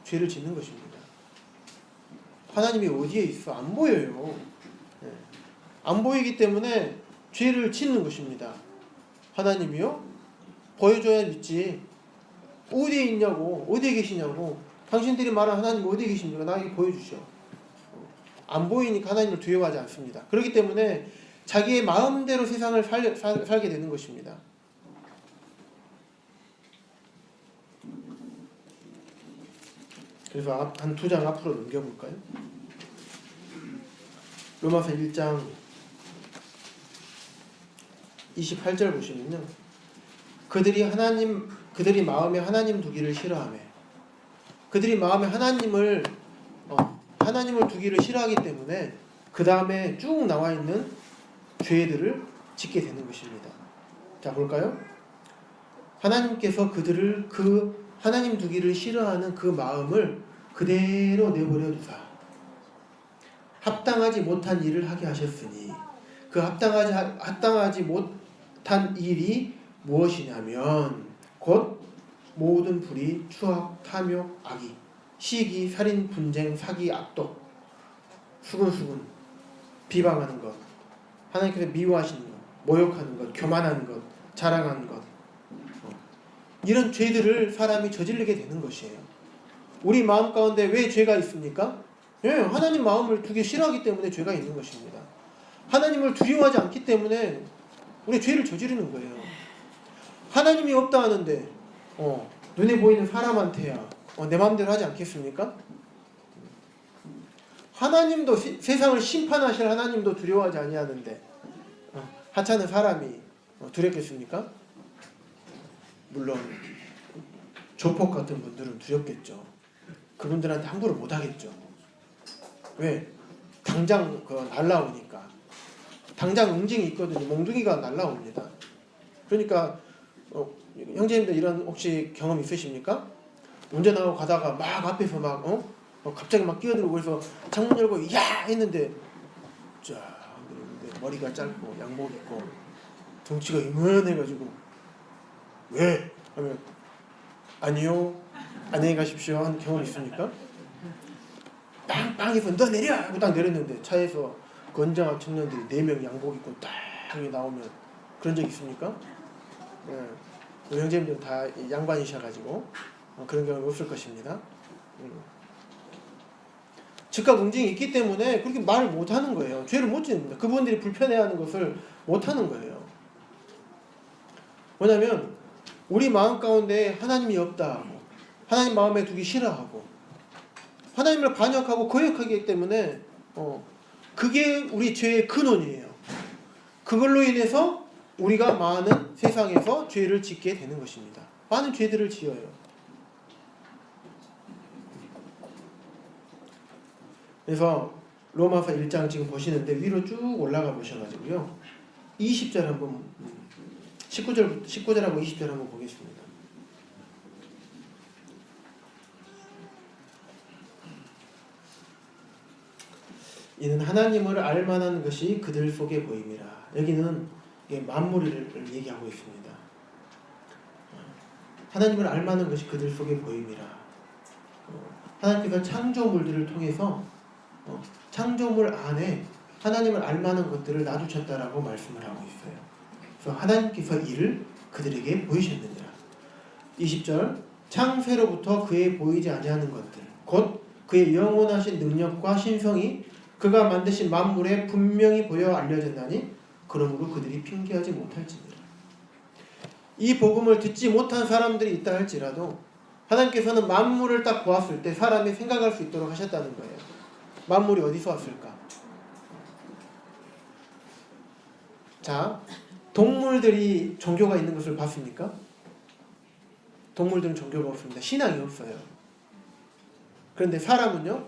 죄를 짓는 것입니다. 하나님이 어디에 있어? 안 보여요. 네. 안 보이기 때문에 죄를 짓는 것입니다. 하나님이요? 보여줘야 믿지. 어디에 있냐고, 어디에 계시냐고. 당신들이 말하는 하나님 어디에 계십니까? 나에게 보여주시오. 안 보이니까 하나님을 두려워하지 않습니다. 그렇기 때문에 자기의 마음대로 세상을 살게 되는 것입니다. 그래서 한 두 장 앞으로 넘겨볼까요? 로마서 1장 28절 보시면요. 그들이 마음에 하나님 두기를 싫어하며 그들이 마음에 하나님을 두기를 싫어하기 때문에 그 다음에 쭉 나와 있는 죄들을 짓게 되는 것입니다. 자, 볼까요? 하나님께서 그들을 그 하나님 두기를 싫어하는 그 마음을 그대로 내버려 두사 합당하지 못한 일을 하게 하셨으니 그 합당하지 못한 일이 무엇이냐면 곧 모든 불의, 추악, 탐욕, 악의, 시기, 살인, 분쟁, 사기, 악독, 수근수근, 비방하는 것, 하나님께서 미워하시는 것, 모욕하는 것, 교만하는 것, 자랑하는 것, 이런 죄들을 사람이 저지르게 되는 것이에요. 우리 마음 가운데 왜 죄가 있습니까? 예, 하나님 마음을 두기 싫어하기 때문에 죄가 있는 것입니다. 하나님을 두려워하지 않기 때문에 우리 죄를 저지르는 거예요. 하나님이 없다 하는데 눈에 보이는 사람한테야 내 마음대로 하지 않겠습니까? 하나님도 세상을 심판하실 하나님도 두려워하지 아니하는데 하찮은 사람이 두렵겠습니까? 물론 조폭 같은 분들은 두렵겠죠. 그분들한테 함부로 못하겠죠. 왜? 당장 날라오니까. 당장 응징이 있거든요. 몽둥이가 날라옵니다. 그러니까 형제님들 이런 혹시 경험 있으십니까? 운전하고 가다가 막 앞에서 갑자기 막 끼어들고 그래서 창문 열고 야 했는데 쫙 머리가 짧고 양복 입고 덩치가 이만해가지고 왜? 하면 아니요 안녕히 가십시오 한 경험 있습니까? 빵빵해서 너 내려! 하고 딱 내렸는데 차에서 건장한 청년들이 4명 양복 입고 딱 나오면 그런 적 있습니까? 네. 우리 형제님들은 다 양반이셔가지고 그런 경험이 없을 것입니다. 즉각 응징이 있기 때문에 그렇게 말을 못하는 거예요. 죄를 못 짓습니다. 그분들이 불편해하는 것을 못하는 거예요. 뭐냐면 우리 마음 가운데 하나님이 없다 하고 하나님 마음에 두기 싫어하고 하나님을 반역하고 거역하기 때문에 그게 우리 죄의 근원이에요. 그걸로 인해서 우리가 많은 세상에서 죄를 짓게 되는 것입니다. 많은 죄들을 지어요. 그래서 로마서 1장 지금 보시는데 위로 쭉 올라가 보셔가지고요. 20절 한번 19절하고 20절 한번 보겠습니다. 이는 하나님을 알만한 것이 그들 속에 보임이라. 여기는 만물을 얘기하고 있습니다. 하나님을 알만한 것이 그들 속에 보임이라. 하나님께서 창조물들을 통해서 창조물 안에 하나님을 알만한 것들을 놔두셨다라고 말씀을 하고 있어요. 그래서 하나님께서 이를 그들에게 보이셨느니라. 20절 창세로부터 그의 보이지 아니하는 것들 곧 그의 영원하신 능력과 신성이 그가 만드신 만물에 분명히 보여 알려졌나니 그러므로 그들이 핑계하지 못할지니라. 이 복음을 듣지 못한 사람들이 있다 할지라도 하나님께서는 만물을 딱 보았을 때 사람이 생각할 수 있도록 하셨다는 거예요. 만물이 어디서 왔을까? 자, 동물들이 종교가 있는 것을 봤습니까? 동물들은 종교가 없습니다. 신앙이 없어요. 그런데 사람은요,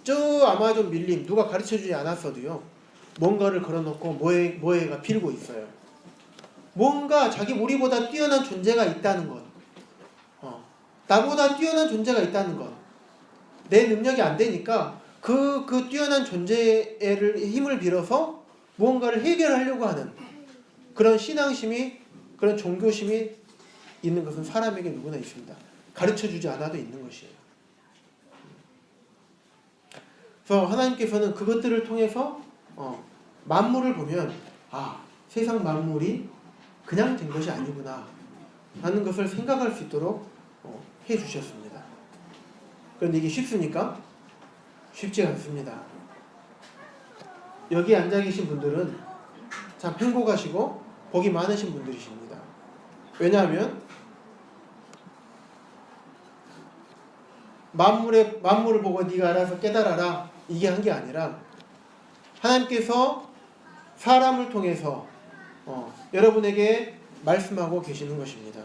저 아마존 밀림 누가 가르쳐주지 않았어도요, 뭔가를 걸어놓고 모해가 필고 있어요. 뭔가 우리보다 뛰어난 존재가 있다는 것, 나보다 뛰어난 존재가 있다는 것, 내 능력이 안 되니까 그 뛰어난 존재를 힘을 빌어서 무언가를 해결하려고 하는 그런 신앙심이, 그런 종교심이 있는 것은 사람에게 누구나 있습니다. 가르쳐주지 않아도 있는 것이에요. 그래서 하나님께서는 그것들을 통해서 만물을 보면 세상 만물이 그냥 된 것이 아니구나 하는 것을 생각할 수 있도록 해주셨습니다. 그런데 이게 쉽습니까? 쉽지 않습니다. 여기 앉아 계신 분들은 참 행복하시고 복이 많으신 분들이십니다. 왜냐하면 만물을 보고 네가 알아서 깨달아라 이게 한 게 아니라 하나님께서 사람을 통해서 여러분에게 말씀하고 계시는 것입니다.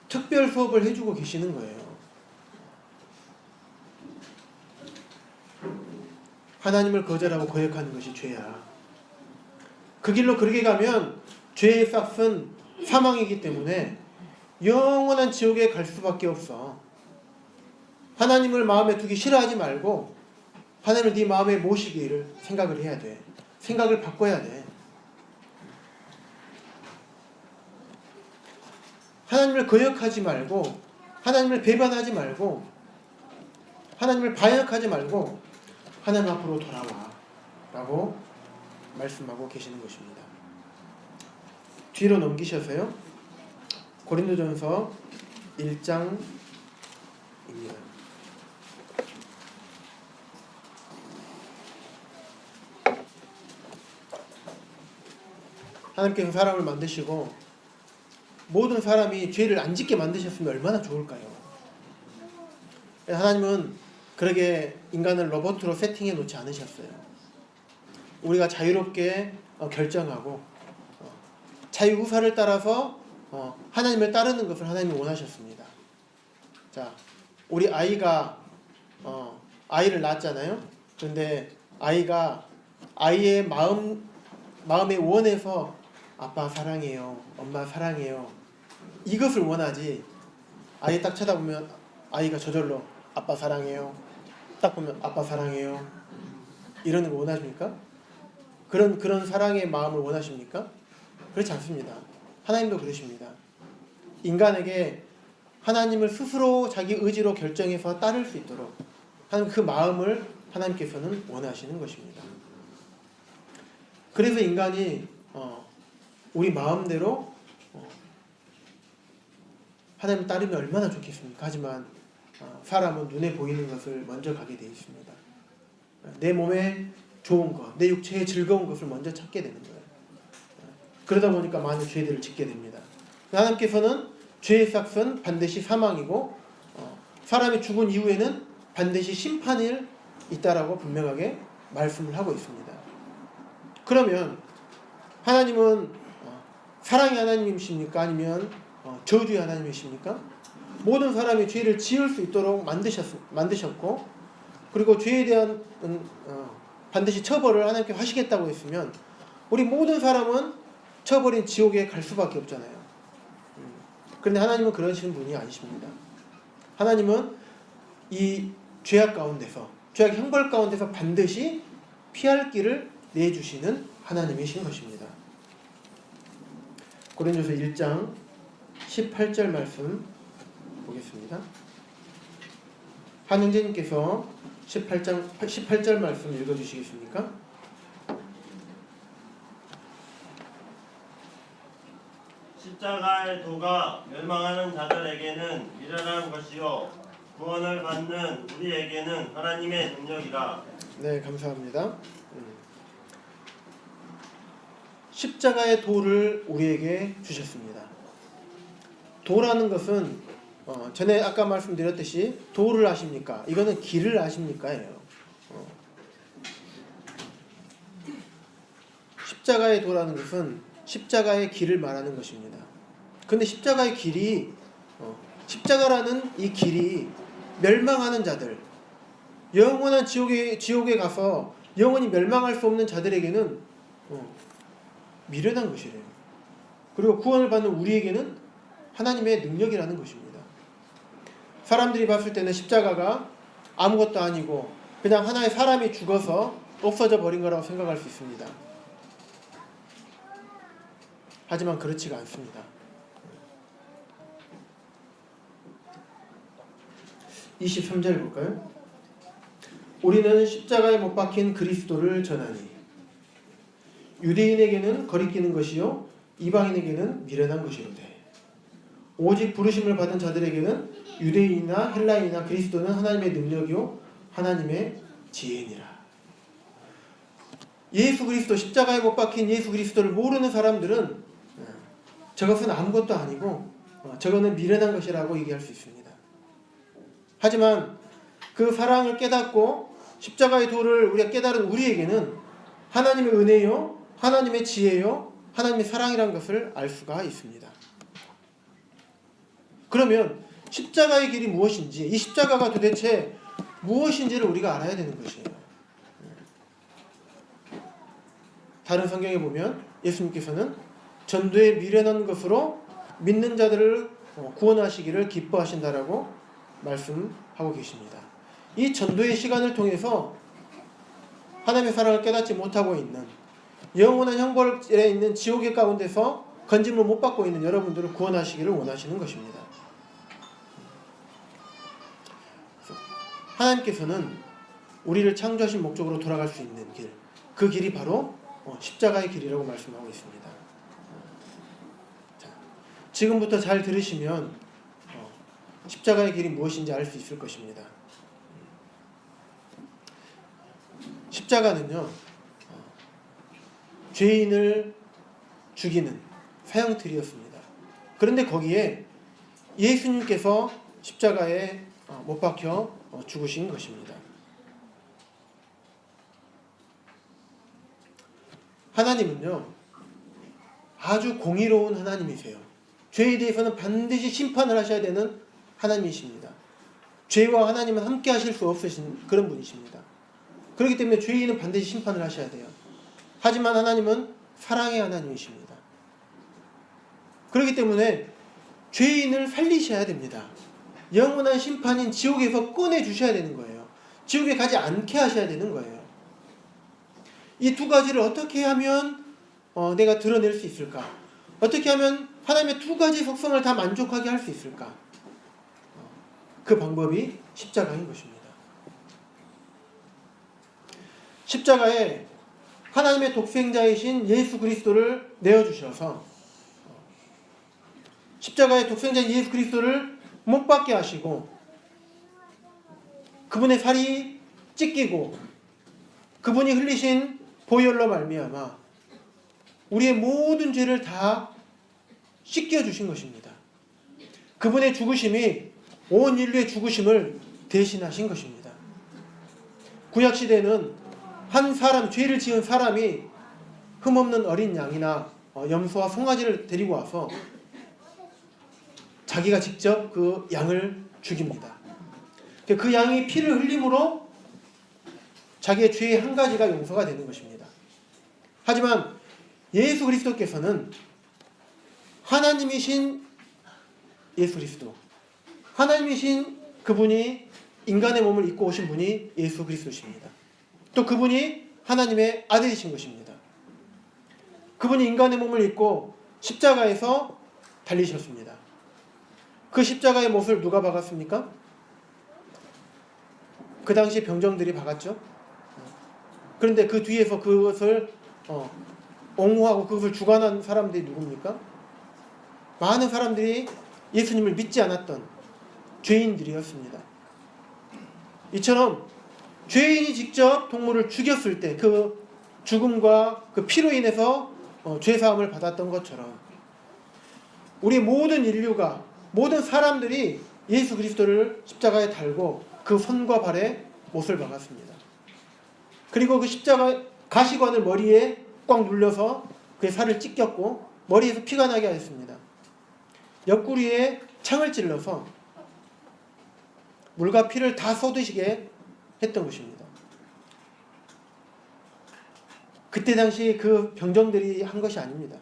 특별 수업을 해주고 계시는 거예요. 하나님을 거절하고 거역하는 것이 죄야. 그 길로 그렇게 가면 죄의 싹은 사망이기 때문에 영원한 지옥에 갈 수밖에 없어. 하나님을 마음에 두기 싫어하지 말고 하나님을 네 마음에 모시기를 생각을 해야 돼. 생각을 바꿔야 돼. 하나님을 거역하지 말고, 하나님을 배반하지 말고, 하나님을 반역하지 말고 하나님 앞으로 돌아와 라고 말씀하고 계시는 것입니다. 뒤로 넘기셔서요, 고린도전서 1장입니다. 하나님께서 사람을 만드시고 모든 사람이 죄를 안 짓게 만드셨으면 얼마나 좋을까요? 하나님은 그러게 인간을 로봇으로 세팅해 놓지 않으셨어요. 우리가 자유롭게 결정하고 자유의사를 따라서 하나님을 따르는 것을 하나님이 원하셨습니다. 자, 우리 아이가 아이를 낳았잖아요. 그런데 아이가 아이의 마음에 원해서 아빠 사랑해요, 엄마 사랑해요 이것을 원하지, 아이 딱 쳐다보면 아이가 저절로 아빠 사랑해요, 딱 보면 아빠 사랑해요 이러는 거 원하십니까? 그런 사랑의 마음을 원하십니까? 그렇지 않습니다. 하나님도 그러십니다. 인간에게 하나님을 스스로 자기 의지로 결정해서 따를 수 있도록 하는 그 마음을 하나님께서는 원하시는 것입니다. 그래서 인간이 우리 마음대로 하나님 따르면 얼마나 좋겠습니까? 하지만 사람은 눈에 보이는 것을 먼저 가게 되어 있습니다. 내 몸에 좋은 것, 내 육체에 즐거운 것을 먼저 찾게 되는 거예요. 그러다 보니까 많은 죄들을 짓게 됩니다. 하나님께서는 죄의 삭은 반드시 사망이고 사람이 죽은 이후에는 반드시 심판이 있다라고 분명하게 말씀을 하고 있습니다. 그러면 하나님은 사랑의 하나님이십니까? 아니면 저주의 하나님이십니까? 모든 사람이 죄를 지을 수 있도록 만드셨고, 그리고 죄에 대한 반드시 처벌을 하나님께 하시겠다고 했으면 우리 모든 사람은 처버린 지옥에 갈 수밖에 없잖아요. 그런데 하나님은 그러시는 분이 아니십니다. 하나님은 이 죄악 가운데서, 죄악 형벌 가운데서 반드시 피할 길을 내주시는 하나님이신 것입니다. 고린도서 1장 18절 말씀 보겠습니다. 한영재님께서 18절 말씀 읽어주시겠습니까? 십자가의 도가 멸망하는 자들에게는 미련한 것이요 구원을 받는 우리에게는 하나님의 능력이라. 네, 감사합니다. 십자가의 도를 우리에게 주셨습니다. 도라는 것은 전에 아까 말씀드렸듯이 도를 아십니까? 이거는 길을 아십니까? 예요. 십자가의 도라는 것은 십자가의 길을 말하는 것입니다. 그런데 십자가의 길이 십자가라는 이 길이 멸망하는 자들, 영원한 지옥에 가서 영원히 멸망할 수 없는 자들에게는 미련한 것이래요. 그리고 구원을 받는 우리에게는 하나님의 능력이라는 것입니다. 사람들이 봤을 때는 십자가가 아무것도 아니고 그냥 하나의 사람이 죽어서 없어져 버린 거라고 생각할 수 있습니다. 하지만 그렇지가 않습니다. 23절 볼까요? 우리는 십자가에 못 박힌 그리스도를 전하니 유대인에게는 거리끼는 것이요 이방인에게는 미련한 것이로되 오직 부르심을 받은 자들에게는 유대인이나 헬라인이나 그리스도는 하나님의 능력이요 하나님의 지혜니라. 예수 그리스도, 십자가에 못 박힌 예수 그리스도를 모르는 사람들은 저것은 아무것도 아니고 저거는 미련한 것이라고 얘기할 수 있습니다. 하지만 그 사랑을 깨닫고 십자가의 도를 우리가 깨달은 우리에게는 하나님의 은혜요 하나님의 지혜요 하나님의 사랑이라는 것을 알 수가 있습니다. 그러면 십자가의 길이 무엇인지, 이 십자가가 도대체 무엇인지를 우리가 알아야 되는 것이에요. 다른 성경에 보면 예수님께서는 전도에 미련한 것으로 믿는 자들을 구원하시기를 기뻐하신다라고 말씀하고 계십니다. 이 전도의 시간을 통해서 하나님의 사랑을 깨닫지 못하고 있는 영원한 형벌에 있는 지옥의 가운데서 건짐을 못 받고 있는 여러분들을 구원하시기를 원하시는 것입니다. 하나님께서는 우리를 창조하신 목적으로 돌아갈 수 있는 길, 그 길이 바로 십자가의 길이라고 말씀하고 있습니다. 자, 지금부터 잘 들으시면 십자가의 길이 무엇인지 알 수 있을 것입니다. 십자가는요, 죄인을 죽이는 사형틀이었습니다. 그런데 거기에 예수님께서 십자가에 못 박혀 죽으신 것입니다. 하나님은요, 아주 공의로운 하나님이세요. 죄에 대해서는 반드시 심판을 하셔야 되는 하나님이십니다. 죄와 하나님은 함께 하실 수 없으신 그런 분이십니다. 그렇기 때문에 죄인은 반드시 심판을 하셔야 돼요. 하지만 하나님은 사랑의 하나님이십니다. 그렇기 때문에 죄인을 살리셔야 됩니다. 영원한 심판인 지옥에서 꺼내주셔야 되는 거예요. 지옥에 가지 않게 하셔야 되는 거예요. 이 두 가지를 어떻게 하면 내가 드러낼 수 있을까? 어떻게 하면 하나님의 두 가지 속성을 다 만족하게 할 수 있을까? 그 방법이 십자가인 것입니다. 십자가에 하나님의 독생자이신 예수 그리스도를 내어주셔서 십자가의 독생자인 예수 그리스도를 못 박게 하시고 그분의 살이 찢기고 그분이 흘리신 보혈로 말미암아 우리의 모든 죄를 다 씻겨주신 것입니다. 그분의 죽으심이 온 인류의 죽으심을 대신하신 것입니다. 구약시대는 한 사람, 죄를 지은 사람이 흠없는 어린 양이나 염소와 송아지를 데리고 와서 자기가 직접 그 양을 죽입니다. 그 양이 피를 흘림으로 자기의 죄의 한 가지가 용서가 되는 것입니다. 하지만 예수 그리스도께서는 하나님이신 예수 그리스도, 하나님이신 그분이 인간의 몸을 입고 오신 분이 예수 그리스도십니다. 또 그분이 하나님의 아들이신 것입니다. 그분이 인간의 몸을 입고 십자가에서 달리셨습니다. 그 십자가의 못을 누가 박았습니까? 그 당시 병정들이 박았죠. 그런데 그 뒤에서 그것을 옹호하고 그것을 주관한 사람들이 누굽니까? 많은 사람들이 예수님을 믿지 않았던 죄인들이었습니다. 이처럼 죄인이 직접 동물을 죽였을 때 그 죽음과 그 피로 인해서 죄사함을 받았던 것처럼 우리 모든 인류가, 모든 사람들이 예수 그리스도를 십자가에 달고 그 손과 발에 못을 박았습니다. 그리고 그 십자가 가시관을 머리에 꽉 눌려서 그의 살을 찢겼고 머리에서 피가 나게 하였습니다. 옆구리에 창을 찔러서 물과 피를 다 쏟으시게 했던 것입니다. 그때 당시 그 병정들이 한 것이 아닙니다.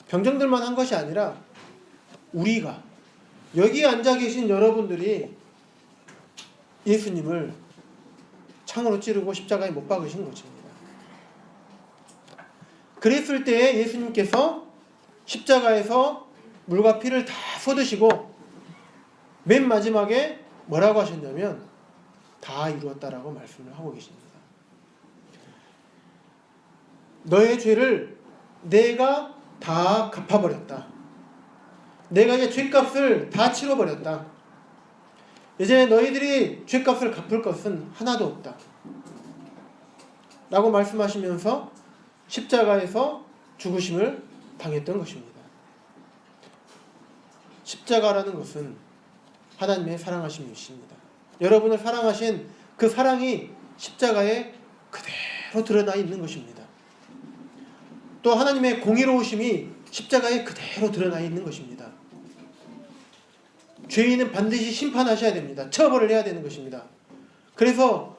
병정들만 한 것이 아니라 우리가, 여기 앉아 계신 여러분들이 예수님을 창으로 찌르고 십자가에 못 박으신 것입니다. 그랬을 때 예수님께서 십자가에서 물과 피를 다 쏟으시고 맨 마지막에 뭐라고 하셨냐면 다 이루었다라고 말씀을 하고 계십니다. 너의 죄를 내가 다 갚아버렸다. 내가 이제 죄값을 다 치러버렸다. 이제 너희들이 죄값을 갚을 것은 하나도 없다. 라고 말씀하시면서 십자가에서 죽으심을 당했던 것입니다. 십자가라는 것은 하나님의 사랑하심이십니다. 여러분을 사랑하신 그 사랑이 십자가에 그대로 드러나 있는 것입니다. 또 하나님의 공의로우심이 십자가에 그대로 드러나 있는 것입니다. 죄인은 반드시 심판하셔야 됩니다. 처벌을 해야 되는 것입니다. 그래서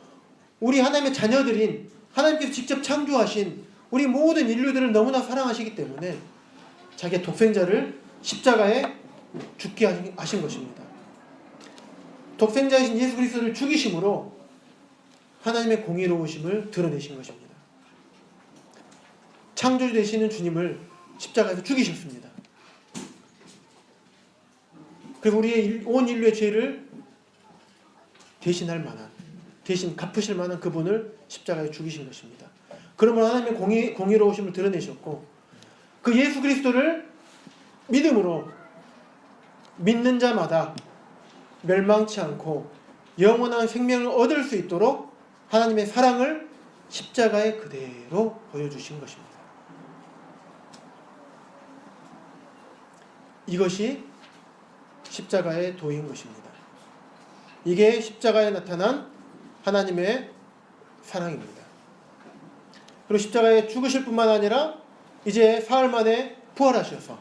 우리 하나님의 자녀들인 하나님께서 직접 창조하신 우리 모든 인류들을 너무나 사랑하시기 때문에 자기의 독생자를 십자가에 죽게 하신 것입니다. 독생자이신 예수 그리스도를 죽이심으로 하나님의 공의로우심을 드러내신 것입니다. 창조주 되시는 주님을 십자가에서 죽이셨습니다. 그리고 우리의 온 인류의 죄를 대신할 만한, 대신 갚으실 만한 그분을 십자가에 죽이신 것입니다. 그러므로 하나님의 공의로우심을 드러내셨고 그 예수 그리스도를 믿음으로 믿는 자마다 멸망치 않고 영원한 생명을 얻을 수 있도록 하나님의 사랑을 십자가에 그대로 보여주신 것입니다. 이것이 십자가의 도인 것입니다. 이게 십자가에 나타난 하나님의 사랑입니다. 그리고 십자가에 죽으실 뿐만 아니라 이제 사흘 만에 부활하셔서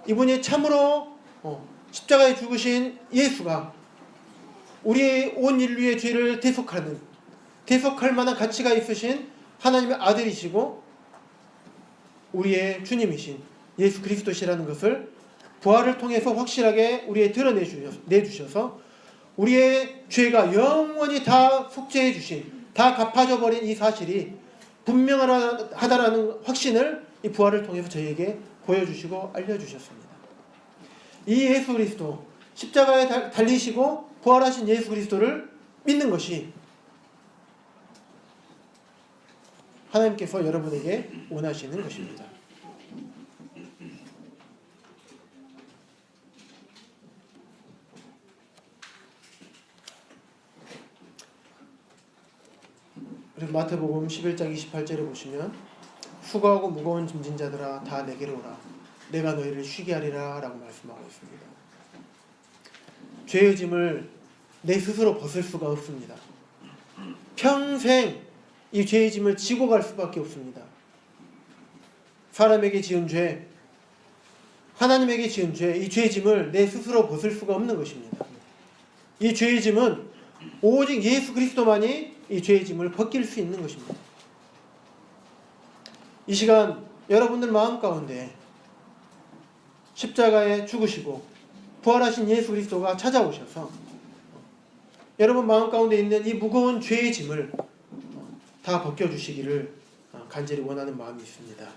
이분이 참으로 십자가에 죽으신 예수가 우리의 온 인류의 죄를 대속할 만한 가치가 있으신 하나님의 아들이시고 우리의 주님이신 예수 그리스도시라는 것을 부활을 통해서 확실하게 우리에 드러내주셔서 우리의 죄가 영원히 다 속죄해 주신, 다 갚아져 버린 이 사실이 분명하다라는 확신을 이 부활을 통해서 저희에게 보여주시고 알려주셨습니다. 이 예수 그리스도, 십자가에 달리시고 부활하신 예수 그리스도를 믿는 것이 하나님께서 여러분에게 원하시는 것입니다. 그리고 마태복음 11장 28절에 보시면 수고하고 무거운 짐진 자들아 다 내게로 오라 내가 너희를 쉬게 하리라 라고 말씀하고 있습니다. 죄의 짐을 내 스스로 벗을 수가 없습니다. 평생 이 죄의 짐을 지고 갈 수밖에 없습니다. 사람에게 지은 죄, 하나님에게 지은 죄, 이 죄의 짐을 내 스스로 벗을 수가 없는 것입니다. 이 죄의 짐은 오직 예수 그리스도만이 이 죄의 짐을 벗길 수 있는 것입니다. 이 시간 여러분들 마음 가운데 십자가에 죽으시고 부활하신 예수 그리스도가 찾아오셔서 여러분 마음 가운데 있는 이 무거운 죄의 짐을 다 벗겨주시기를 간절히 원하는 마음이 있습니다.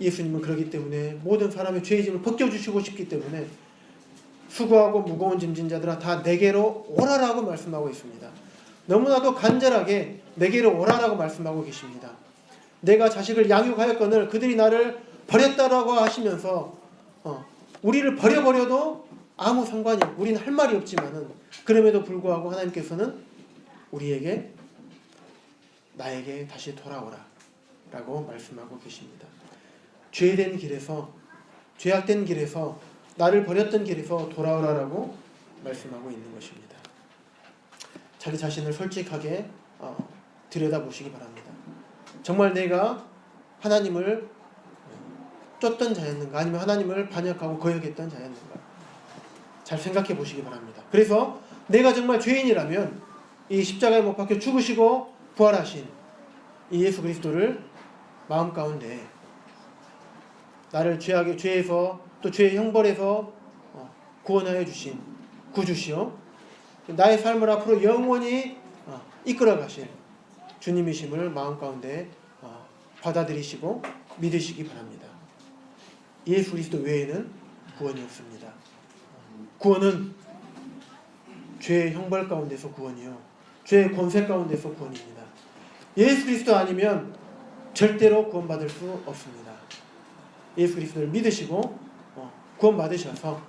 예수님은 그렇기 때문에 모든 사람의 죄의 짐을 벗겨주시고 싶기 때문에 수고하고 무거운 짐진 자들아 다 내게로 오라라고 말씀하고 있습니다. 너무나도 간절하게 내게로 오라라고 말씀하고 계십니다. 내가 자식을 양육하였거늘 그들이 나를 버렸다라고 하시면서 우리를 버려버려도 아무 상관이 없고 우리는 할 말이 없지만은 그럼에도 불구하고 하나님께서는 우리에게 나에게 다시 돌아오라 라고 말씀하고 계십니다. 죄된 길에서 죄악된 길에서 나를 버렸던 길에서 돌아오라라고 말씀하고 있는 것입니다. 자기 자신을 솔직하게 들여다보시기 바랍니다. 정말 내가 하나님을 쫓던 자였는가 아니면 하나님을 반역하고 거역했던 자였는가 잘 생각해 보시기 바랍니다. 그래서 내가 정말 죄인이라면 이 십자가에 못 박혀 죽으시고 부활하신 이 예수 그리스도를 마음 가운데 나를 죄에서 또 죄의 형벌에서 구원하여 주신 구주시오 나의 삶을 앞으로 영원히 이끌어 가실 주님이심을 마음 가운데 받아들이시고 믿으시기 바랍니다. 예수 그리스도 외에는 구원이 없습니다. 구원은 죄의 형벌 가운데서 구원이요 죄의 권세 가운데서 구원입니다. 예수 그리스도 아니면 절대로 구원받을 수 없습니다. 예수 그리스도를 믿으시고 구원받으셔서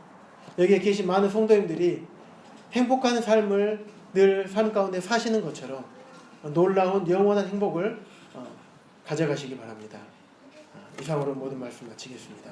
여기에 계신 많은 성도님들이 행복한 삶을 늘 삶 가운데 사시는 것처럼 놀라운 영원한 행복을 가져가시기 바랍니다. 이상으로 모든 말씀 마치겠습니다.